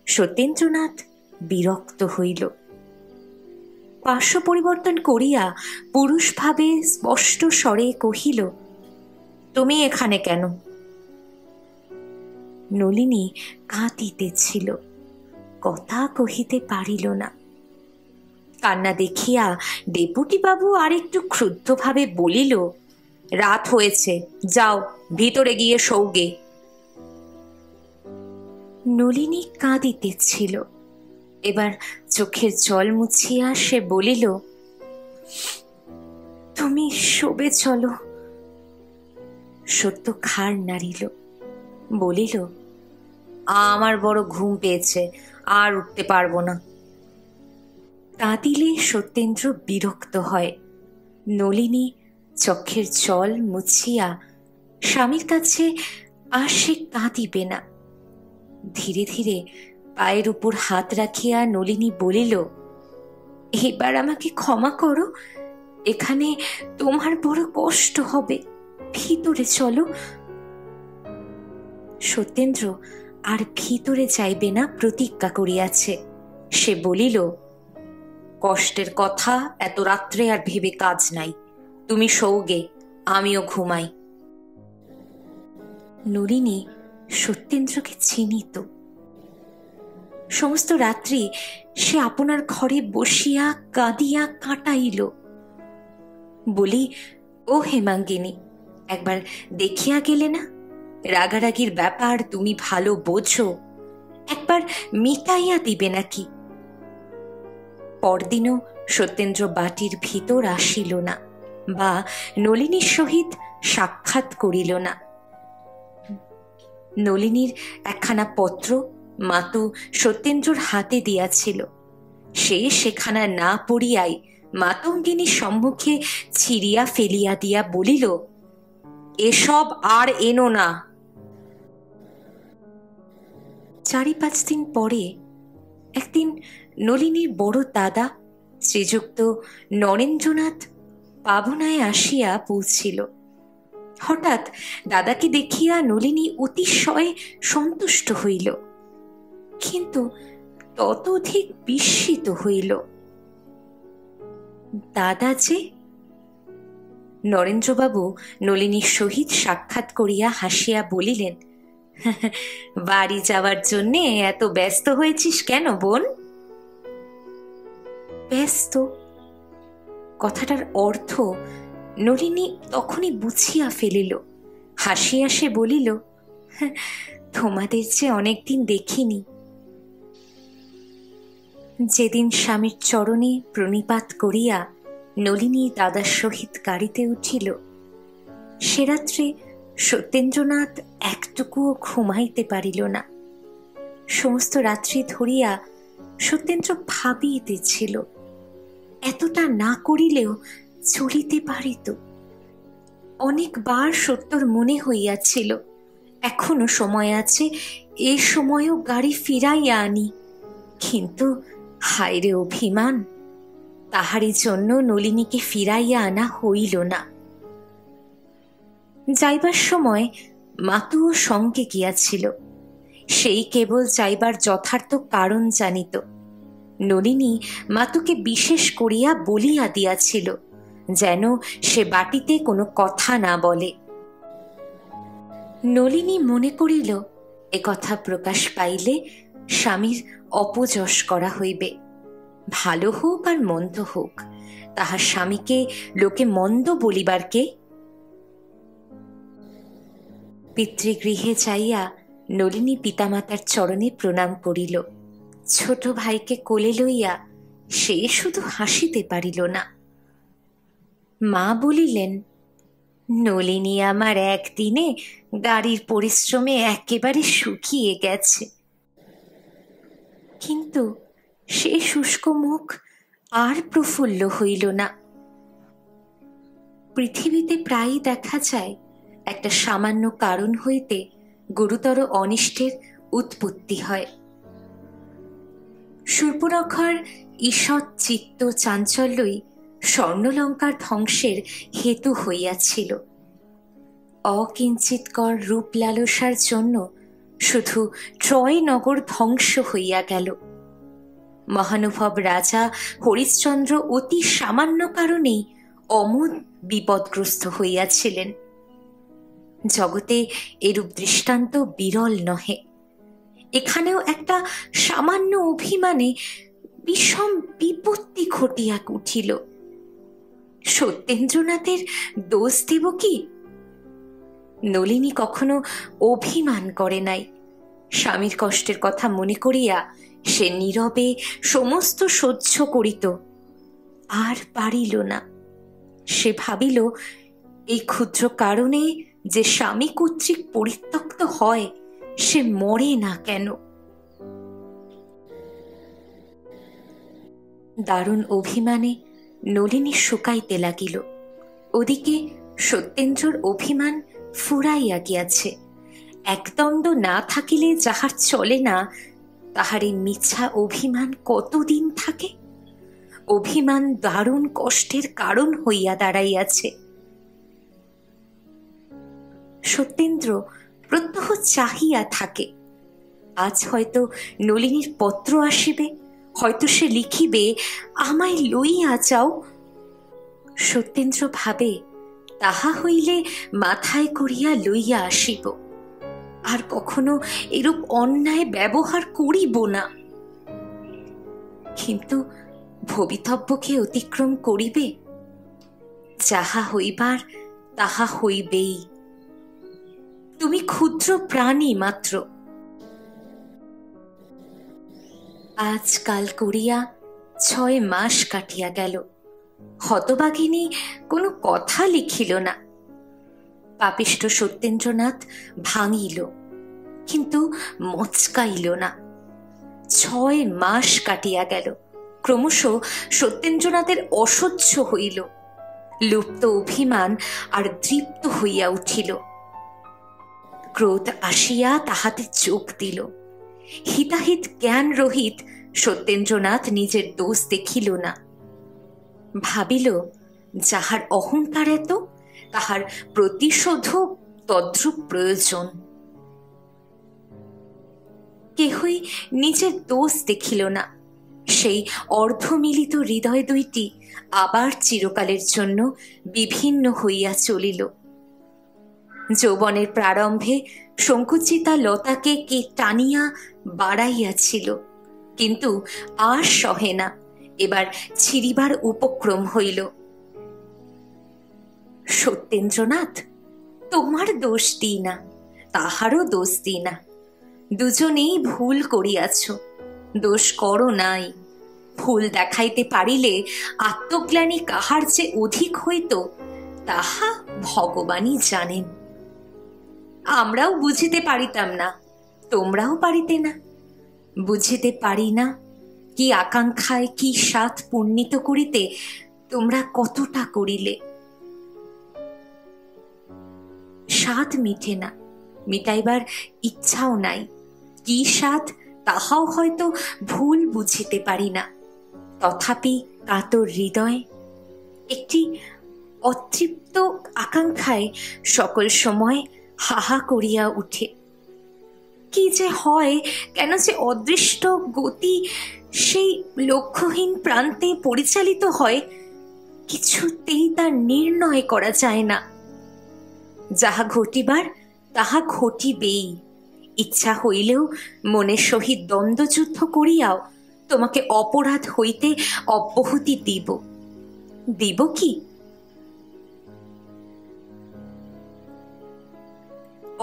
সত্যেন্দ্রনাথ বিরক্ত হইল। পার্শ্ব পরিবর্তন করিয়া পুরুষভাবে স্পষ্ট স্বরে কহিল, তুমি এখানে কেন? নলিনী কাঁদিতেছিল, কথা কহিতে পারিল না। কান্না দেখিয়া ডেপুটি বাবু আর একটু ক্ষুব্ধভাবে বলিল, রাত হয়েছে, যাও ভিতরে গিয়ে শোওগে। নলিনী কাঁদিতেছিল। এবার চোখের জল মুছিয়া সে বলিল, তুমি শোবে চলো। সত্য ঘাড় নাড়িল, বলিল, আমার বড় ঘুম পেয়েছে, আর উঠতে পারবো না। কাঁদিলে সত্যেন্দ্র বিরক্ত হয়। নলিনী চোখের জল মুছিয়া স্বামীর কাছে আর সে কাঁদিবে না। ধীরে ধীরে পায়ের উপর হাত রাখিয়া নলিনী বলিল, এবার আমাকে ক্ষমা করো, এখানে তোমার বড় কষ্ট হবে, ভিতরে চলো। সত্যেন্দ্র আর ভিতরে যাইবে না প্রতিজ্ঞা করিয়াছে। সে বলিল, কষ্টের কথা এত রাত্রে আর ভেবে কাজ নাই, তুমি শোওগে, আমিও ঘুমাই। নলিনী সত্যেন্দ্রকে চিনিত। সমস্ত রাত্রি সে আপনার ঘরে বসিয়া কাঁদিয়া কাটাইল। বলি, ও হেমাঙ্গিনী, একবার দেখিয়া গেলে না? রাগারাগির ব্যাপার তুমি ভালো বোঝো, একবার মিটাইয়া দিবে নাকি? পরদিনও সত্যেন্দ্র বাটির ভিতর আসিল না, বা নলিনীর সহিত সাক্ষাৎ করিল না। নলিনীর একখানা পত্র মাতু সত্যেন্দ্রর হাতে দিয়াছিল। সে সেখানা না পড়িয়াই মাতঙ্গিনীর সম্মুখে ছিঁড়িয়া ফেলিয়া দিয়া বলিল, এসব আর এনো না। 4-5 দিন পরে একদিন নলিনীর বড় দাদা শ্রীযুক্ত নরেন্দ্রনাথ পাবনায় আসিয়া পৌঁছিল। হঠাৎ দাদাকে দেখিয়া নলিনী অতিশয় সন্তুষ্ট হইল, কিন্তু ততোধিক বিস্মিত হইল। দাদা যে? নরেন্দ্রবাবু নলিনীর সহিত সাক্ষাৎ করিয়া হাসিয়া বলিলেন, বাড়ি যাওয়ার জন্যে এত ব্যস্ত হয়েছিস কেন বোন? ব্যস্ত কথাটার অর্থ নলিনী তখনই বুঝিয়া ফেলিল। হাসিয়া সে বলিল, তোমাদের যে অনেকদিন দেখিনি। যেদিন স্বামীর চরণে প্রণিপাত করিয়া নলিনী দাদার সহিত গাড়িতে উঠিল, সে রাত্রে সত্যেন্দ্রনাথ একটুকুও ঘুমাইতে পারিল না। সমস্ত রাত্রি ধরিয়া সত্যেন্দ্র ভাবিতেছিল, এতটা না করিলেও চলিতে পারিত। অনেকবার সত্যর মনে হইয়াছিল, এখনো সময় আছে, এ সময়ও গাড়ি ফিরাইয়া আনি। কিন্তু হায়রে অভিমান, তাহারই জন্য নলিনীকে ফিরাইয়া আনা হইল না। যাইবার সময় মাতুও সঙ্গে গিয়াছিল। সেই কেবল যাইবার যথার্থ কারণ জানিত। নলিনী মাতুকে বিশেষ করিয়া বলিয়া দিয়াছিল, যেন সে বাটিতে কোনো কথা না বলে। নলিনী মনে করিল, এ কথা প্রকাশ পাইলে স্বামীর অপযশ করা হইবে। ভালো হোক আর মন্দ হোক, তাহার স্বামীকে লোকে মন্দ বলিবার কে? পিতৃগৃহে যাইয়া নলিনী পিতামাতার চরণে প্রণাম করিল। ছোট ভাইকে কোলে লইয়া সে শুধু হাসিতে পারিল না। মা বলিলেন, নলিনী আমার একদিনে গাড়ির পরিশ্রমে একেবারে শুকিয়ে গেছে। কিন্তু সে শুষ্ক মুখ আর প্রফুল্ল হইল না। পৃথিবীতে প্রায়ই দেখা যায়, একটা সামান্য কারণ হইতে গুরুতর অনিষ্টের উৎপত্তি হয়। শূর্পণখার ঈষৎ চিত্ত চাঞ্চল্যই স্বর্ণলঙ্কার ধ্বংসের হেতু হইয়াছিল। অকিঞ্চিৎকর রূপ লালসার জন্য শুধু ট্রয় নগর ধ্বংস হইয়া গেল। মহানুভব রাজা হরিশ্চন্দ্র অতি সামান্য কারণেই অমোদ বিপদগ্রস্ত হইয়াছিলেন। জগতে এরূপ দৃষ্টান্ত বিরল নহে। এখানেও একটা সামান্য অভিমানে বিষম বিপত্তি ঘটিয়া উঠিল। সত্যেন্দ্রনাথের দোষ দেব কি? নলিনী কখনো অভিমান করে নাই। স্বামীর কষ্টের কথা মনে করিয়া সে নীরবে সমস্ত সহ্য করিত, আর পারিল না। সে ভাবিল, এই ক্ষুদ্র কারণে যে স্বামী কর্তৃক পরিত্যক্ত হয়, সে মরে না কেন? দারুণ অভিমানে নলিনী শুকাইতে লাগিল। ওদিকে সত্যেন্দ্রর অভিমান ফুরাইয়া গিয়াছে। একদণ্ড না থাকিলে যাহার চলে না, তাহার এই মিথ্যা অভিমান কতদিন থাকে? অভিমান দারুণ কষ্টের কারণ হইয়া দাঁড়াইয়াছে। সত্যেন্দ্র প্রত্যহ চাহিয়া থাকে, আজ হয়তো নলিনীর পত্র আসিবে, হয়তো সে লিখিবে, আমায় লইয়া যাও। সত্যেন্দ্র ভাবে, তাহা হইলে মাথায় করিয়া লইয়া আসিব, আর কখনো এরূপ অন্যায় ব্যবহার করিব না। কিন্তু ভবিতব্যকে অতিক্রম করিবে, যাহা হইবার তাহা হইবেই। তুমি ক্ষুদ্র প্রাণী মাত্র। আজকাল করিয়া 6 মাস কাটিয়া গেল, হতবাগিনী কোনো কথা লিখিল না। পাপিষ্ঠ সত্যেন্দ্রনাথ ভাঙিল, কিন্তু মচকাইল না। 6 মাস কাটিয়া গেল, ক্রমশ সত্যেন্দ্রনাথের অসহ্য হইল। লুপ্ত অভিমান আর দৃপ্ত হইয়া উঠিল। ক্রোধ আসিয়া তাহাতে চোখ দিল। হিতাহিত জ্ঞান রহিত সত্যেন্দ্রনাথ নিজের দোষ দেখিল না। ভাবিল, যাহার অহংকার এত, তাহার প্রতিশোধও তদ্রূপ প্রয়োজন। কেহই নিজের দোষ দেখিল না। সেই অর্ধমিলিত হৃদয় দুইটি আবার চিরকালের জন্য বিভিন্ন হইয়া চলিল। যৌবনের প্রারম্ভে সংকুচিতা লতাকে কে টানিয়া বাড়াইয়াছিল, কিন্তু আর সহে না, এবার ছিঁড়িবার উপক্রম হইল। সত্যেন্দ্রনাথ, তোমার দোষ দিই না, তাহারও দোষ দিই না। দুজনেই ভুল করিয়াছ, দোষ করো নাই। ভুল দেখাইতে পারিলে আত্মজ্ঞানী কাহার যে অধিক হইত, তাহা ভগবানই জানেন। আমরাও বুঝিতে পারিতাম না, তোমরাও পারিতে না। বুঝিতে পারি না, কি আকাঙ্ক্ষায় কি স্বাদ পূর্ণিত করিতে তোমরা কতটা করিলে। স্বাদ মিটে না, মিটাইবার ইচ্ছাও নাই। কি স্বাদ তাহাও হয়তো ভুল বুঝিতে পারি না। তথাপি কাতর হৃদয় একটি অতৃপ্ত আকাঙ্ক্ষায় সকল সময় হাহা করিয়া উঠে। কি যে হয়, কেন যে অদৃষ্ট গতি সেই লক্ষ্যহীন প্রান্তে পরিচালিত হয়, কিছুতেই তা নির্ণয় করা যায় না। যাহা ঘটিবার তাহা ঘটিবেই। ইচ্ছা হইলেও মনের সহিত দ্বন্দ্বযুদ্ধ করিয়াও তোমাকে অপরাধ হইতে অব্যাহতি দিব কি?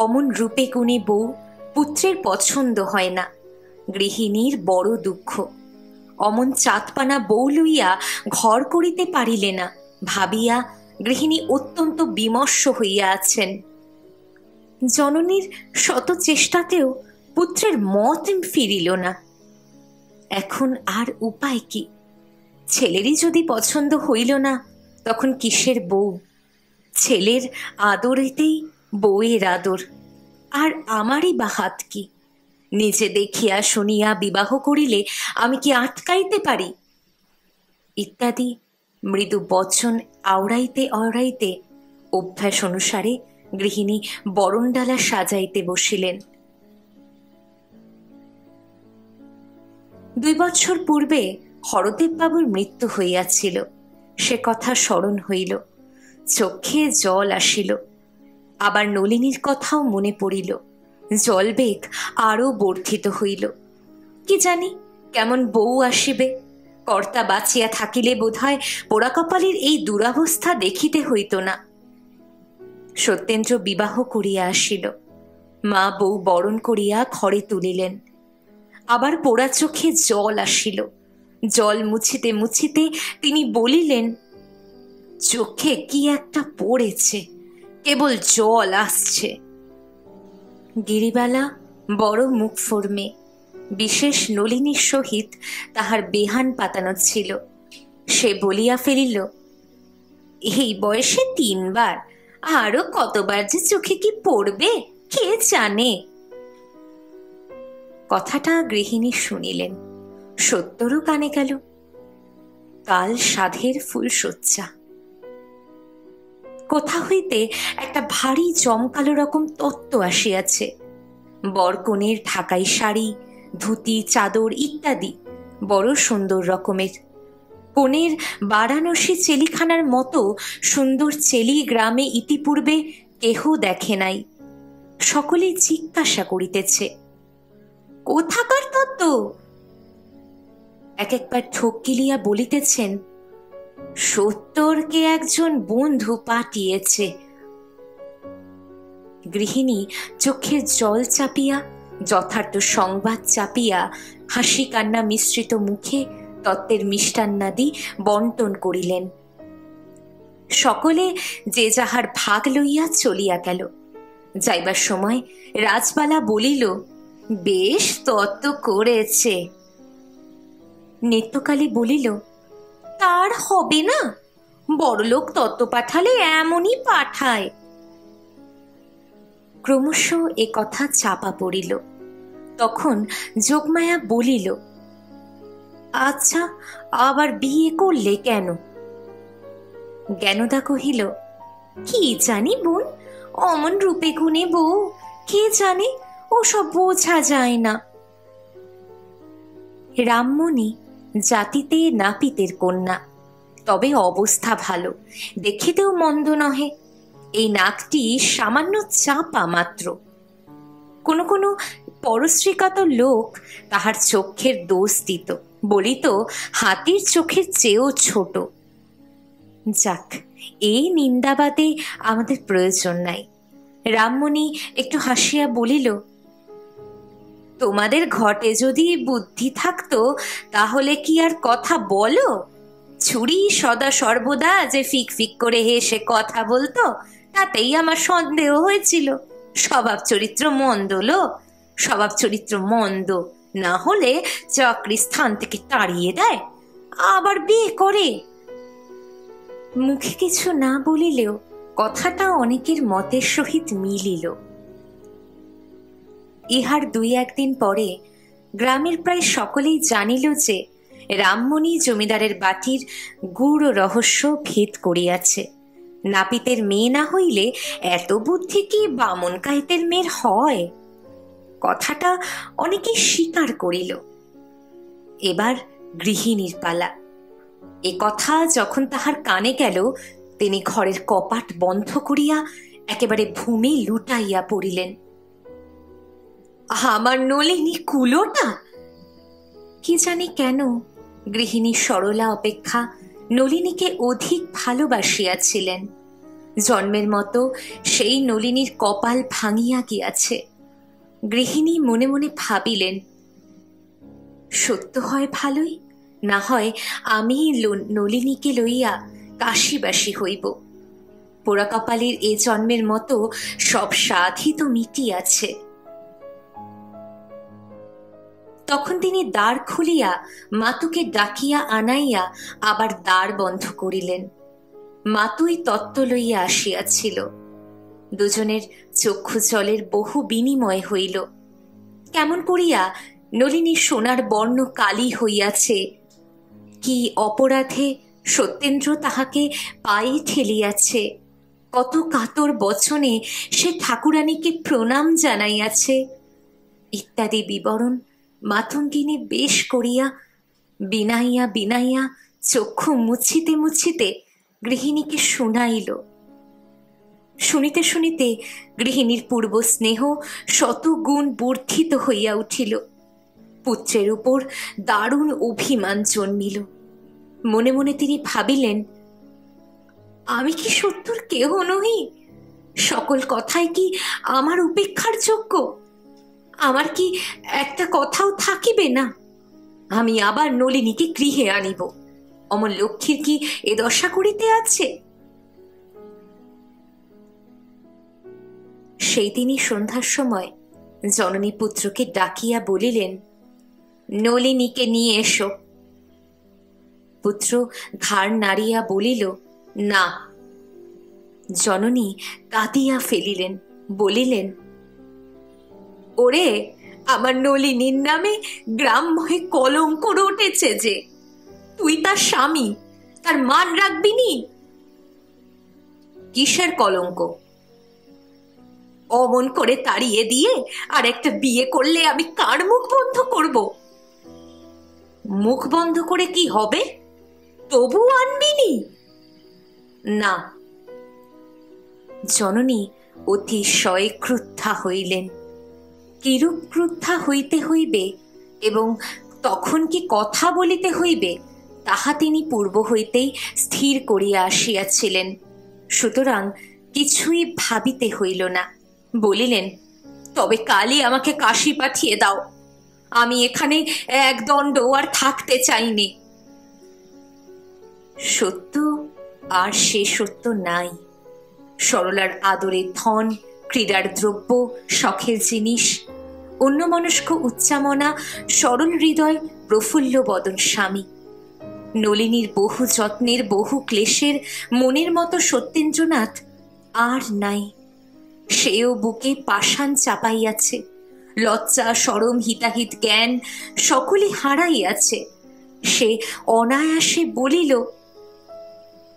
অমন রূপে গুণে বউ পুত্রের পছন্দ হয় না, গৃহিণীর বড় দুঃখ। অমন চাঁদপানা বউ লইয়া ঘর করিতে পারিলে না ভাবিয়া গৃহিণী অত্যন্ত বিমর্ষ হইয়া আছেন। জননীর শত চেষ্টাতেও পুত্রের মত ফিরিল না। এখন আর উপায় কি? ছেলেরই যদি পছন্দ হইল না, তখন কিসের বউ? ছেলের আদরেতেই বউয়ের আদর, আর আমারই বা হাত কি? নিজে দেখিয়া শুনিয়া বিবাহ করিলে আমি কি আটকাইতে পারি? ইত্যাদি মৃদু বচন আওড়াইতে আওড়াইতে অভ্যাস অনুসারে গৃহিণী বরণডালা সাজাইতে বসিলেন। 2 বছর পূর্বে হরদেববাবুর মৃত্যু হইয়াছিল, সে কথা স্মরণ হইল। চোখে জল আসিল। আবার নলিনীর কথাও মনে পড়িল। জলবেগ আরো বর্ধিত হইল। কি জানি কেমন বউ আসিবে। কর্তা বাঁচিয়া থাকিলে বোধহয় পোড়াকপালের এই দুরবস্থা দেখিতে হইত না। সত্যেন্দ্র বিবাহ করিয়া আসিল। মা বউ বরণ করিয়া ঘরে তুলিলেন। আবার পোড়া চোখে জল আসিল। জল মুছিতে মুছিতে তিনি বলিলেন, চোখে কি একটা পড়েছে, কেবল জল আসছে। গিরিবালা বড় মুখ ফর্মে, বিশেষ নলিনীর সহিত তাহার বেহান পাতানো ছিল। সে বলিয়া ফেলিল, এই বয়সে 3 বার, আরো কতবার যে চোখে কি পড়বে কে জানে। কথাটা গৃহিণী শুনিলেন, সত্যরও কানে গেল। কাল সাধের ফুলশয্যা। কোথা হইতে একটা ভারী জমকালো রকম তত্ত্ব আসিয়াছে। বরকনের ঢাকাই শাড়ি, ধুতি, চাদর ইত্যাদি বড় সুন্দর রকমের। কনের বারাণসী চেলিখানার মতো সুন্দর চেলি গ্রামে ইতিপূর্বে কেহ দেখে নাই। সকলে জিজ্ঞাসা করিতেছে, কোথাকার তত্ত্ব? এক একবার ঠোক গিলিয়া বলিতেছেন, সত্তরকে একজন বন্ধু পাঠিয়েছে। গৃহিণী চোখের জল চাপিয়া, যথার্থ সংবাদ চাপিয়া, হাসি কান্না মিশ্রিত মুখে তত্ত্বের মিষ্টান্নাদি বন্টন করিলেন। সকলে যে যাহার ভাগ লইয়া চলিয়া গেল। যাইবার সময় রাজবালা বলিল, বেশ তত্ত্ব করেছে। নিত্যকালী বলিল, তার হবে না, বড়লোক তত্ত্ব পাঠালে এমনই পাঠায়। ক্রমশ এ কথা চাপা পড়িল। তখন যোগমায়া বলিল, আচ্ছা, আবার বিয়ে করলে কেন? জ্ঞানদা কহিল, কি জানি বোন, অমন রূপে গুণে বউ, কে জানে, ওসব বোঝা যায় না। রামমণি জাতিতে নাপিতের কন্যা, তবে অবস্থা ভালো, দেখিতেও মন্দ নহে। এই নাকটি সামান্য চাপা মাত্র। কোনো কোনো পরশ্রীকাতর লোক তাহার চক্ষের দোষ দিত, বলিত হাতির চোখের চেয়েও ছোট। যাক, এই নিন্দাবাদে আমাদের প্রয়োজন নাই। রামমণি একটু হাসিয়া বলিল, তোমাদের ঘটে যদি বুদ্ধি থাকতো তাহলে কি আর কথা বলো? ছুরি সদা সর্বদা যে ফিক ফিক করে হেসে কথা বলতো, তাতেই আমার সন্দেহ হয়েছিল। স্বভাব চরিত্র মন্দ লোক, স্বভাব চরিত্র মন্দ না হলে চাকরি স্থান থেকে তাড়িয়ে দেয়, আবার বিয়ে করে। মুখে কিছু না বলিলেও কথাটা অনেকের মতের সহিত মিলিল। ইহার 2-1 দিন পরে গ্রামের প্রায় সকলেই জানিল যে রামমণি জমিদারের বাটির গূঢ় রহস্য ভেদ করিয়াছে। নাপিতের মেয়ে না হইলে এত বুদ্ধি কি বামন কায়েতের মেয়ের হয়? কথাটা অনেকেই স্বীকার করিল। এবার গৃহিণীর পালা। এ কথা যখন তাহার কানে গেল, তিনি ঘরের কপাট বন্ধ করিয়া একেবারে ভূমি লুটাইয়া পড়িলেন। আমার নলিনী কুলোটা! কি জানি কেন গৃহিণী সরলা অপেক্ষা নলিনীকে অধিক ভালোবাসিয়াছিলেন। জন্মের মতো সেই নলিনীর কপাল ভাঙিয়া গিয়াছে। গৃহিণী মনে মনে ভাবিলেন, সত্য হয় ভালোই, না হয় আমি নলিনীকে লইয়া কাশিবাসী হইব। পোড়া কপালের এ জন্মের মতো সব সাধই তো মিটিয়াছে। তখন তিনি দ্বার খুলিয়া মাতুকে ডাকিয়া আনাইয়া আবার দ্বার বন্ধ করিলেন। মাতুই তত্ত্ব লইয়া আসিয়াছিল। দুজনের চক্ষু জলের বহু বিনিময় হইল। কেমন করিয়া নলিনী সোনার বর্ণ কালী হইয়াছে, কি অপরাধে সত্যেন্দ্র তাহাকে পায়ে ঠেলিয়াছে, কত কাতর বচনে সে ঠাকুরানীকে প্রণাম জানাইয়াছে, ইত্যাদি বিবরণ মাতঙ্গিনী বেশ করিয়া বিনাইয়া বিনাইয়া চক্ষু মুছিতে মুছিতে গৃহিণীকে শুনাইল। শুনিতে শুনিতে গৃহিণীর পূর্ব স্নেহ শতগুণ বর্ধিত হইয়া উঠিল। পুত্রের উপর দারুণ অভিমান জন্মিল। মনে মনে তিনি ভাবিলেন, আমি কি সত্যর কেহ নহি? সকল কথাই কি আমার উপেক্ষার যোগ্য? আমার কি একটা কথাও থাকিবে না? আমি আবার নলিনীকে গৃহে আনিব। অমর লক্ষ্মীর কি এ দশা করিতে আছে? সেই দিনই সন্ধ্যার সময় জননী পুত্রকে ডাকিয়া বলিলেন, নলিনীকে নিয়ে এসো। পুত্র ঘাড় নাড়িয়া বলিল, না। জননী কাঁদিয়া ফেলিলেন, বলিলেন, ওরে, আমার নলিনীর নামে গ্রামময় কলঙ্ক উঠেছে যে, তুই তার স্বামী, তার মান রাখবি নি? কিসের কলঙ্ক? অমন করে তাড়িয়ে দিয়ে আর একটা বিয়ে করলে আমি কার মুখ বন্ধ করব? মুখ বন্ধ করে কি হবে? তবু আনবি নি? না। জননী অতিশয় ক্রুদ্ধা হইলেন। কিরূপ ক্রুদ্ধা হইতে হইবে এবং তখন কি কথা বলিতে হইবে তাহা তিনি পূর্ব হইতেই স্থির করিয়া আসিয়াছিলেন। সুতরাং কিছুই ভাবিতে হইল না। বলিলেন, তবে কালই আমাকে কাশী পাঠিয়ে দাও, আমি এখানে এক দণ্ড আর থাকতে চাইনি। সত্য আর সে সত্য নাই। সরলার আদরের ধন, ক্রীড়ার দ্রব্য, শখের জিনিস, অন্যমনস্ক উচ্চামনা, সরল হৃদয়, প্রফুল্ল বদন স্বামী, নলিনীর বহু যত্নের, বহু ক্লেশের মনের মতো সত্যেন্দ্রনাথ আর নাই। সেও বুকে পাষাণ চাপাইয়াছে, লজ্জা, শরম, হিতাহিত জ্ঞান সকলই হারাইয়াছে। সে অনায়াসে বলিল,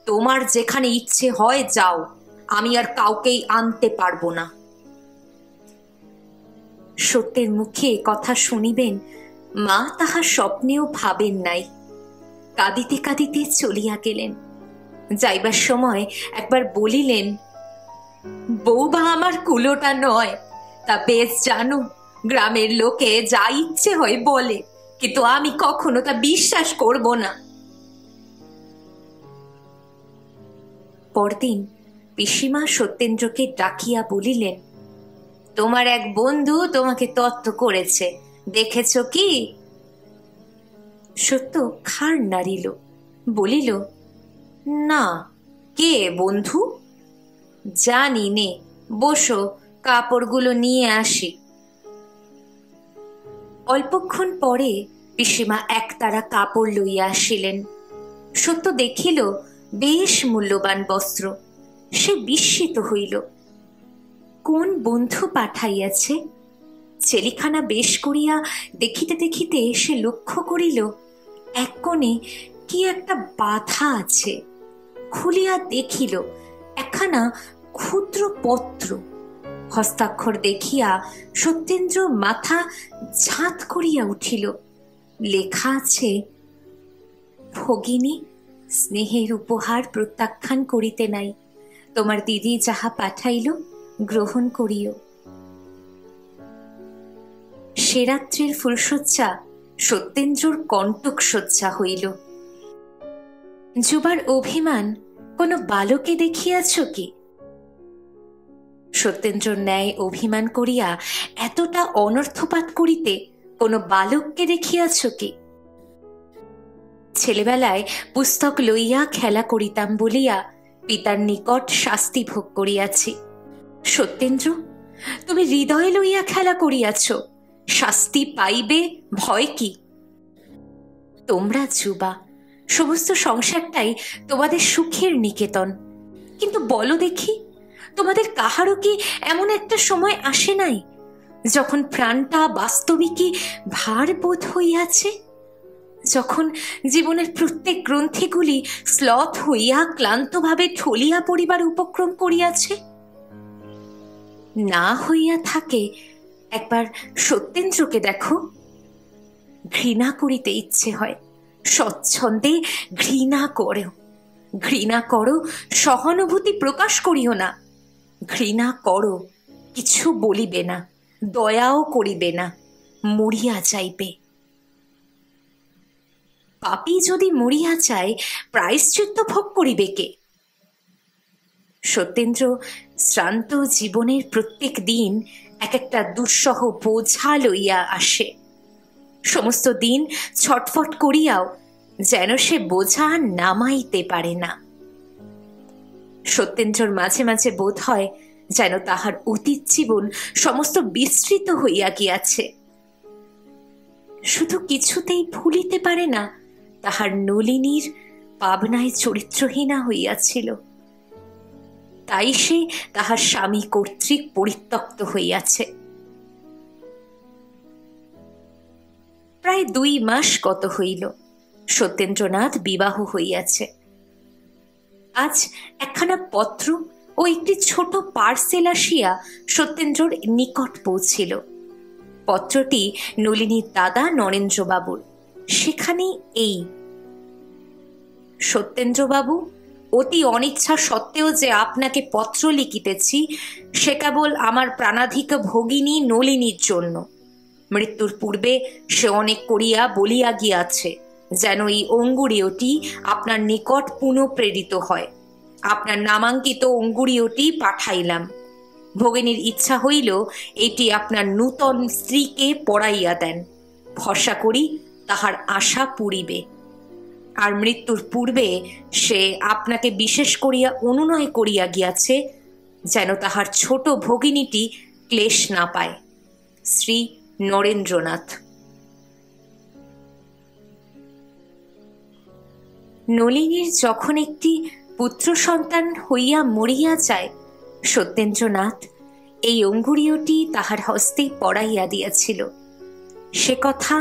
তোমার যেখানে ইচ্ছে হয় যাও, আমি আর কাউকেই আনতে পারবো না। সত্যের মুখে কথা শুনিবেন মা তাহা স্বপ্নেও ভাবেন নাই। কাঁদিতে কাঁদিতে চলিয়া গেলেন। যাইবার সময় একবার বলিলেন, বৌবা আমার কুলোটা নয়, তা বেশ জানো। গ্রামের লোকে যা ইচ্ছে হয় বলে, কিন্তু আমি কখনো তা বিশ্বাস করব না। পরদিন পিসিমা সত্যেন্দ্রকে ডাকিয়া বলিলেন, তোমার এক বন্ধু তোমাকে তত্ত্ব করেছে, দেখেছ কি? সত্য খাড় নাড়িল, বলিল, না। কে বন্ধু? জানি নে, বসো, কাপড়গুলো নিয়ে আসি। অল্পক্ষণ পরে পিসিমা একতারা কাপড় লইয়া আসিলেন। সত্য দেখিল বেশ মূল্যবান বস্ত্র। সে বিস্মিত হইল। কোন বন্ধু পাঠাইয়াছে? চেলিখানা বেশ করিয়া দেখিতে দেখিতে সে লক্ষ্য করিল এক কোণে কি একটা বাধা আছে। খুলিয়া দেখিল একখানা ক্ষুদ্র পত্র। হস্তাক্ষর দেখিয়া সত্যেন্দ্র মাথা ঝাঁত করিয়া উঠিল। লেখা আছে, ভগিনী, স্নেহের উপহার প্রত্যাখ্যান করিতে নাই। তোমার দিদি যাহা পাঠাইল গ্রহণ করিও। সে রাত্রির ফুলশয্যা সত্যেন্দ্রর কণ্টক শয্যা হইল। যুবার অভিমান কোন বালকে দেখিয়াছ কি? সত্যেন্দ্রর ন্যায় অভিমান করিয়া এতটা অনর্থপাত করিতে কোন বালককে দেখিয়াছ কি? ছেলেবেলায় পুস্তক লইয়া খেলা করিতাম বলিয়া পিতার নিকট শাস্তি ভোগ করিয়াছি। সত্যেন্দ্র, তুমি হৃদয় লইয়া খেলা করিয়াছ, শাস্তি পাইবে, ভয় কি? তোমরা যুবা, সমস্ত সংসারটাই তোমাদের সুখের নিকেতন। কিন্তু বলো দেখি, তোমাদের কাহারও কি এমন একটা সময় আসে নাই যখন প্রাণটা বাস্তবিকই ভার বোধ হইয়াছে? যখন জীবনের প্রত্যেক গ্রন্থিগুলি শ্লথ হইয়া ক্লান্তভাবে ঢলিয়া পড়িবার উপক্রম করিয়াছে? না হইয়া থাকে একবার সত্যেন্দ্রকে দেখো। ঘৃণা করিতে ইচ্ছে হয়, স্বচ্ছন্দে ঘৃণা করো। ঘৃণা করো, সহানুভূতি প্রকাশ করিও না। ঘৃণা করো, কিছু বলিবে না, দয়াও করিবে না, মরিয়া যাইবে। পাপী যদি মরিয়া যায়, প্রায়শ্চিত্ত ভোগ করিবে কে? সত্যেন্দ্র শ্রান্ত জীবনের প্রত্যেক দিন এক একটা দুঃসহ বোঝা লইয়া আসে। সমস্ত দিন ছটফট করিয়াও যেন সে বোঝা নামাইতে পারে না। সত্যেন্দ্রর মাঝে মাঝে বোধ হয় যেন তাহার অতীত জীবন সমস্ত বিস্তৃত হইয়া গিয়াছে। শুধু কিছুতেই ভুলিতে পারে না তাহার নলিনীর পাবনায় চরিত্রহীনা হইয়াছিল। তাই সে তাহার স্বামী কর্তৃক পরিত্যক্ত হইয়াছে। প্রায় 2 মাস গত হইল। সত্যেন্দ্রনাথ বিবাহ হইয়াছে। আজ একখানা পত্র ও একটি ছোট পার্সেল আসিয়া সত্যেন্দ্রর নিকট পৌঁছিল। পত্রটি নলিনীর দাদা নরেন্দ্রবাবুর। সেখানে এই: সত্যেন্দ্রবাবু, অতি অনিচ্ছা সত্ত্বেও যে আপনাকে পত্র লিখিতেছি, সে কেবল আমার প্রাণাধিক ভগিনী নলিনীর জন্য। মৃত্যুর পূর্বে সে অনেক করিয়া বলিয়া গিয়াছে যেন এই অঙ্গুরীয়টি আপনার নিকট পুনঃপ্রেরিত হয়। আপনার নামাঙ্কিত অঙ্গুরীয়টি পাঠাইলাম। ভগিনীর ইচ্ছা হইল এটি আপনার নূতন স্ত্রীকে পড়াইয়া দেন। ভরসা করি তাহার আশা পুরিবে। আর মৃত্যুর পূর্বে সে আপনাকে বিশেষ করিয়া অনুনয় করিয়া গিয়াছে যেন তাহার ছোট ভগিনীটি ক্লেশ না পায়। শ্রী নরেন্দ্রনাথ। নলিনীর যখন একটি পুত্র সন্তান হইয়া মরিয়া যায়, সত্যেন্দ্রনাথ এই অঙ্গুরীয়টি তাহার হস্তে পড়াইয়া দিয়াছিল। সে কথা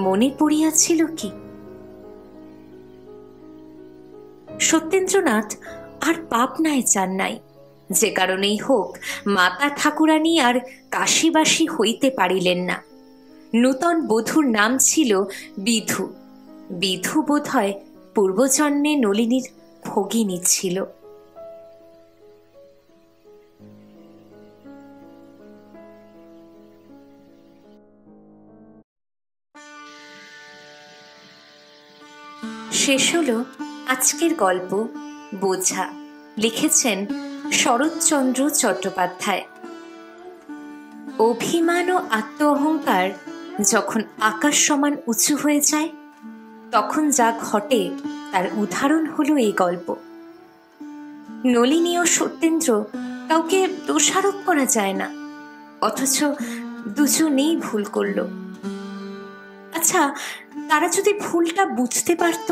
মনে পড়িয়াছিল কি? সত্যেন্দ্রনাথ আর পাবনায় যান নাই। যে কারণেই হোক মাতা ঠাকুরানী আর কাশীবাসী হইতে পারিলেন না। নূতন বধূর নাম ছিল বিধু। বিধু বোধ হয় পূর্বজন্মে নলিনীর ভগিনী ছিল। শেষ হলো আজকের গল্প বোঝা। লিখেছেন শরৎচন্দ্র চট্টোপাধ্যায়। অভিমান ও আত্ম অহংকার যখন আকাশ সমান উঁচু হয়ে যায়, তখন যা ঘটে তার উদাহরণ হলো এই গল্প। নলিনী ও সত্যেন্দ্র কাউকে দোষারোপ করা যায় না, অথচ দুজনেই ভুল করল। আচ্ছা, তারা যদি ভুলটা বুঝতে পারত,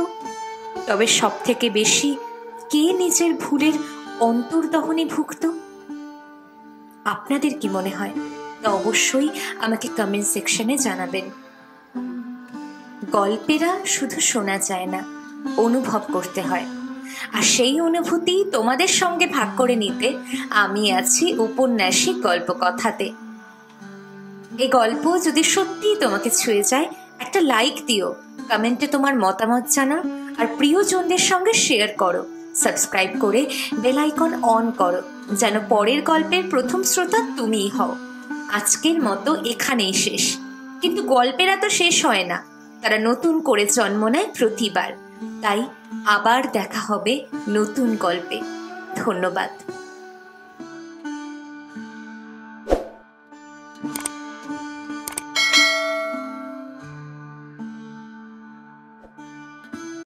তবে সব থেকে বেশি কে নিজের ভুলের অন্তর্দহনে ভুগত? আপনাদের কি মনে হয় তা অবশ্যই আমাকে কমেন্ট সেকশনে জানাবেন। গল্পেরা শুধু শোনা যায় না, অনুভব করতে হয়। আর সেই অনুভূতি তোমাদের সঙ্গে ভাগ করে নিতে আমি আছি উপন্যাসিক গল্পকথাতে। এই গল্প যদি সত্যিই তোমাকে ছুঁয়ে যায়, একটা লাইক দিও, কমেন্টে তোমার মতামত জানাও, আর প্রিয়জনদের সঙ্গে শেয়ার করো। সাবস্ক্রাইব করে বেল আইকন অন করো যেন পরের গল্পের প্রথম শ্রোতা তুমিই হও। আজকের মতো এখানেই শেষ, কিন্তু গল্পেরা তো শেষ হয় না, তারা নতুন করে জন্ম নেয় প্রতিবার। তাই আবার দেখা হবে নতুন গল্পে। ধন্যবাদ।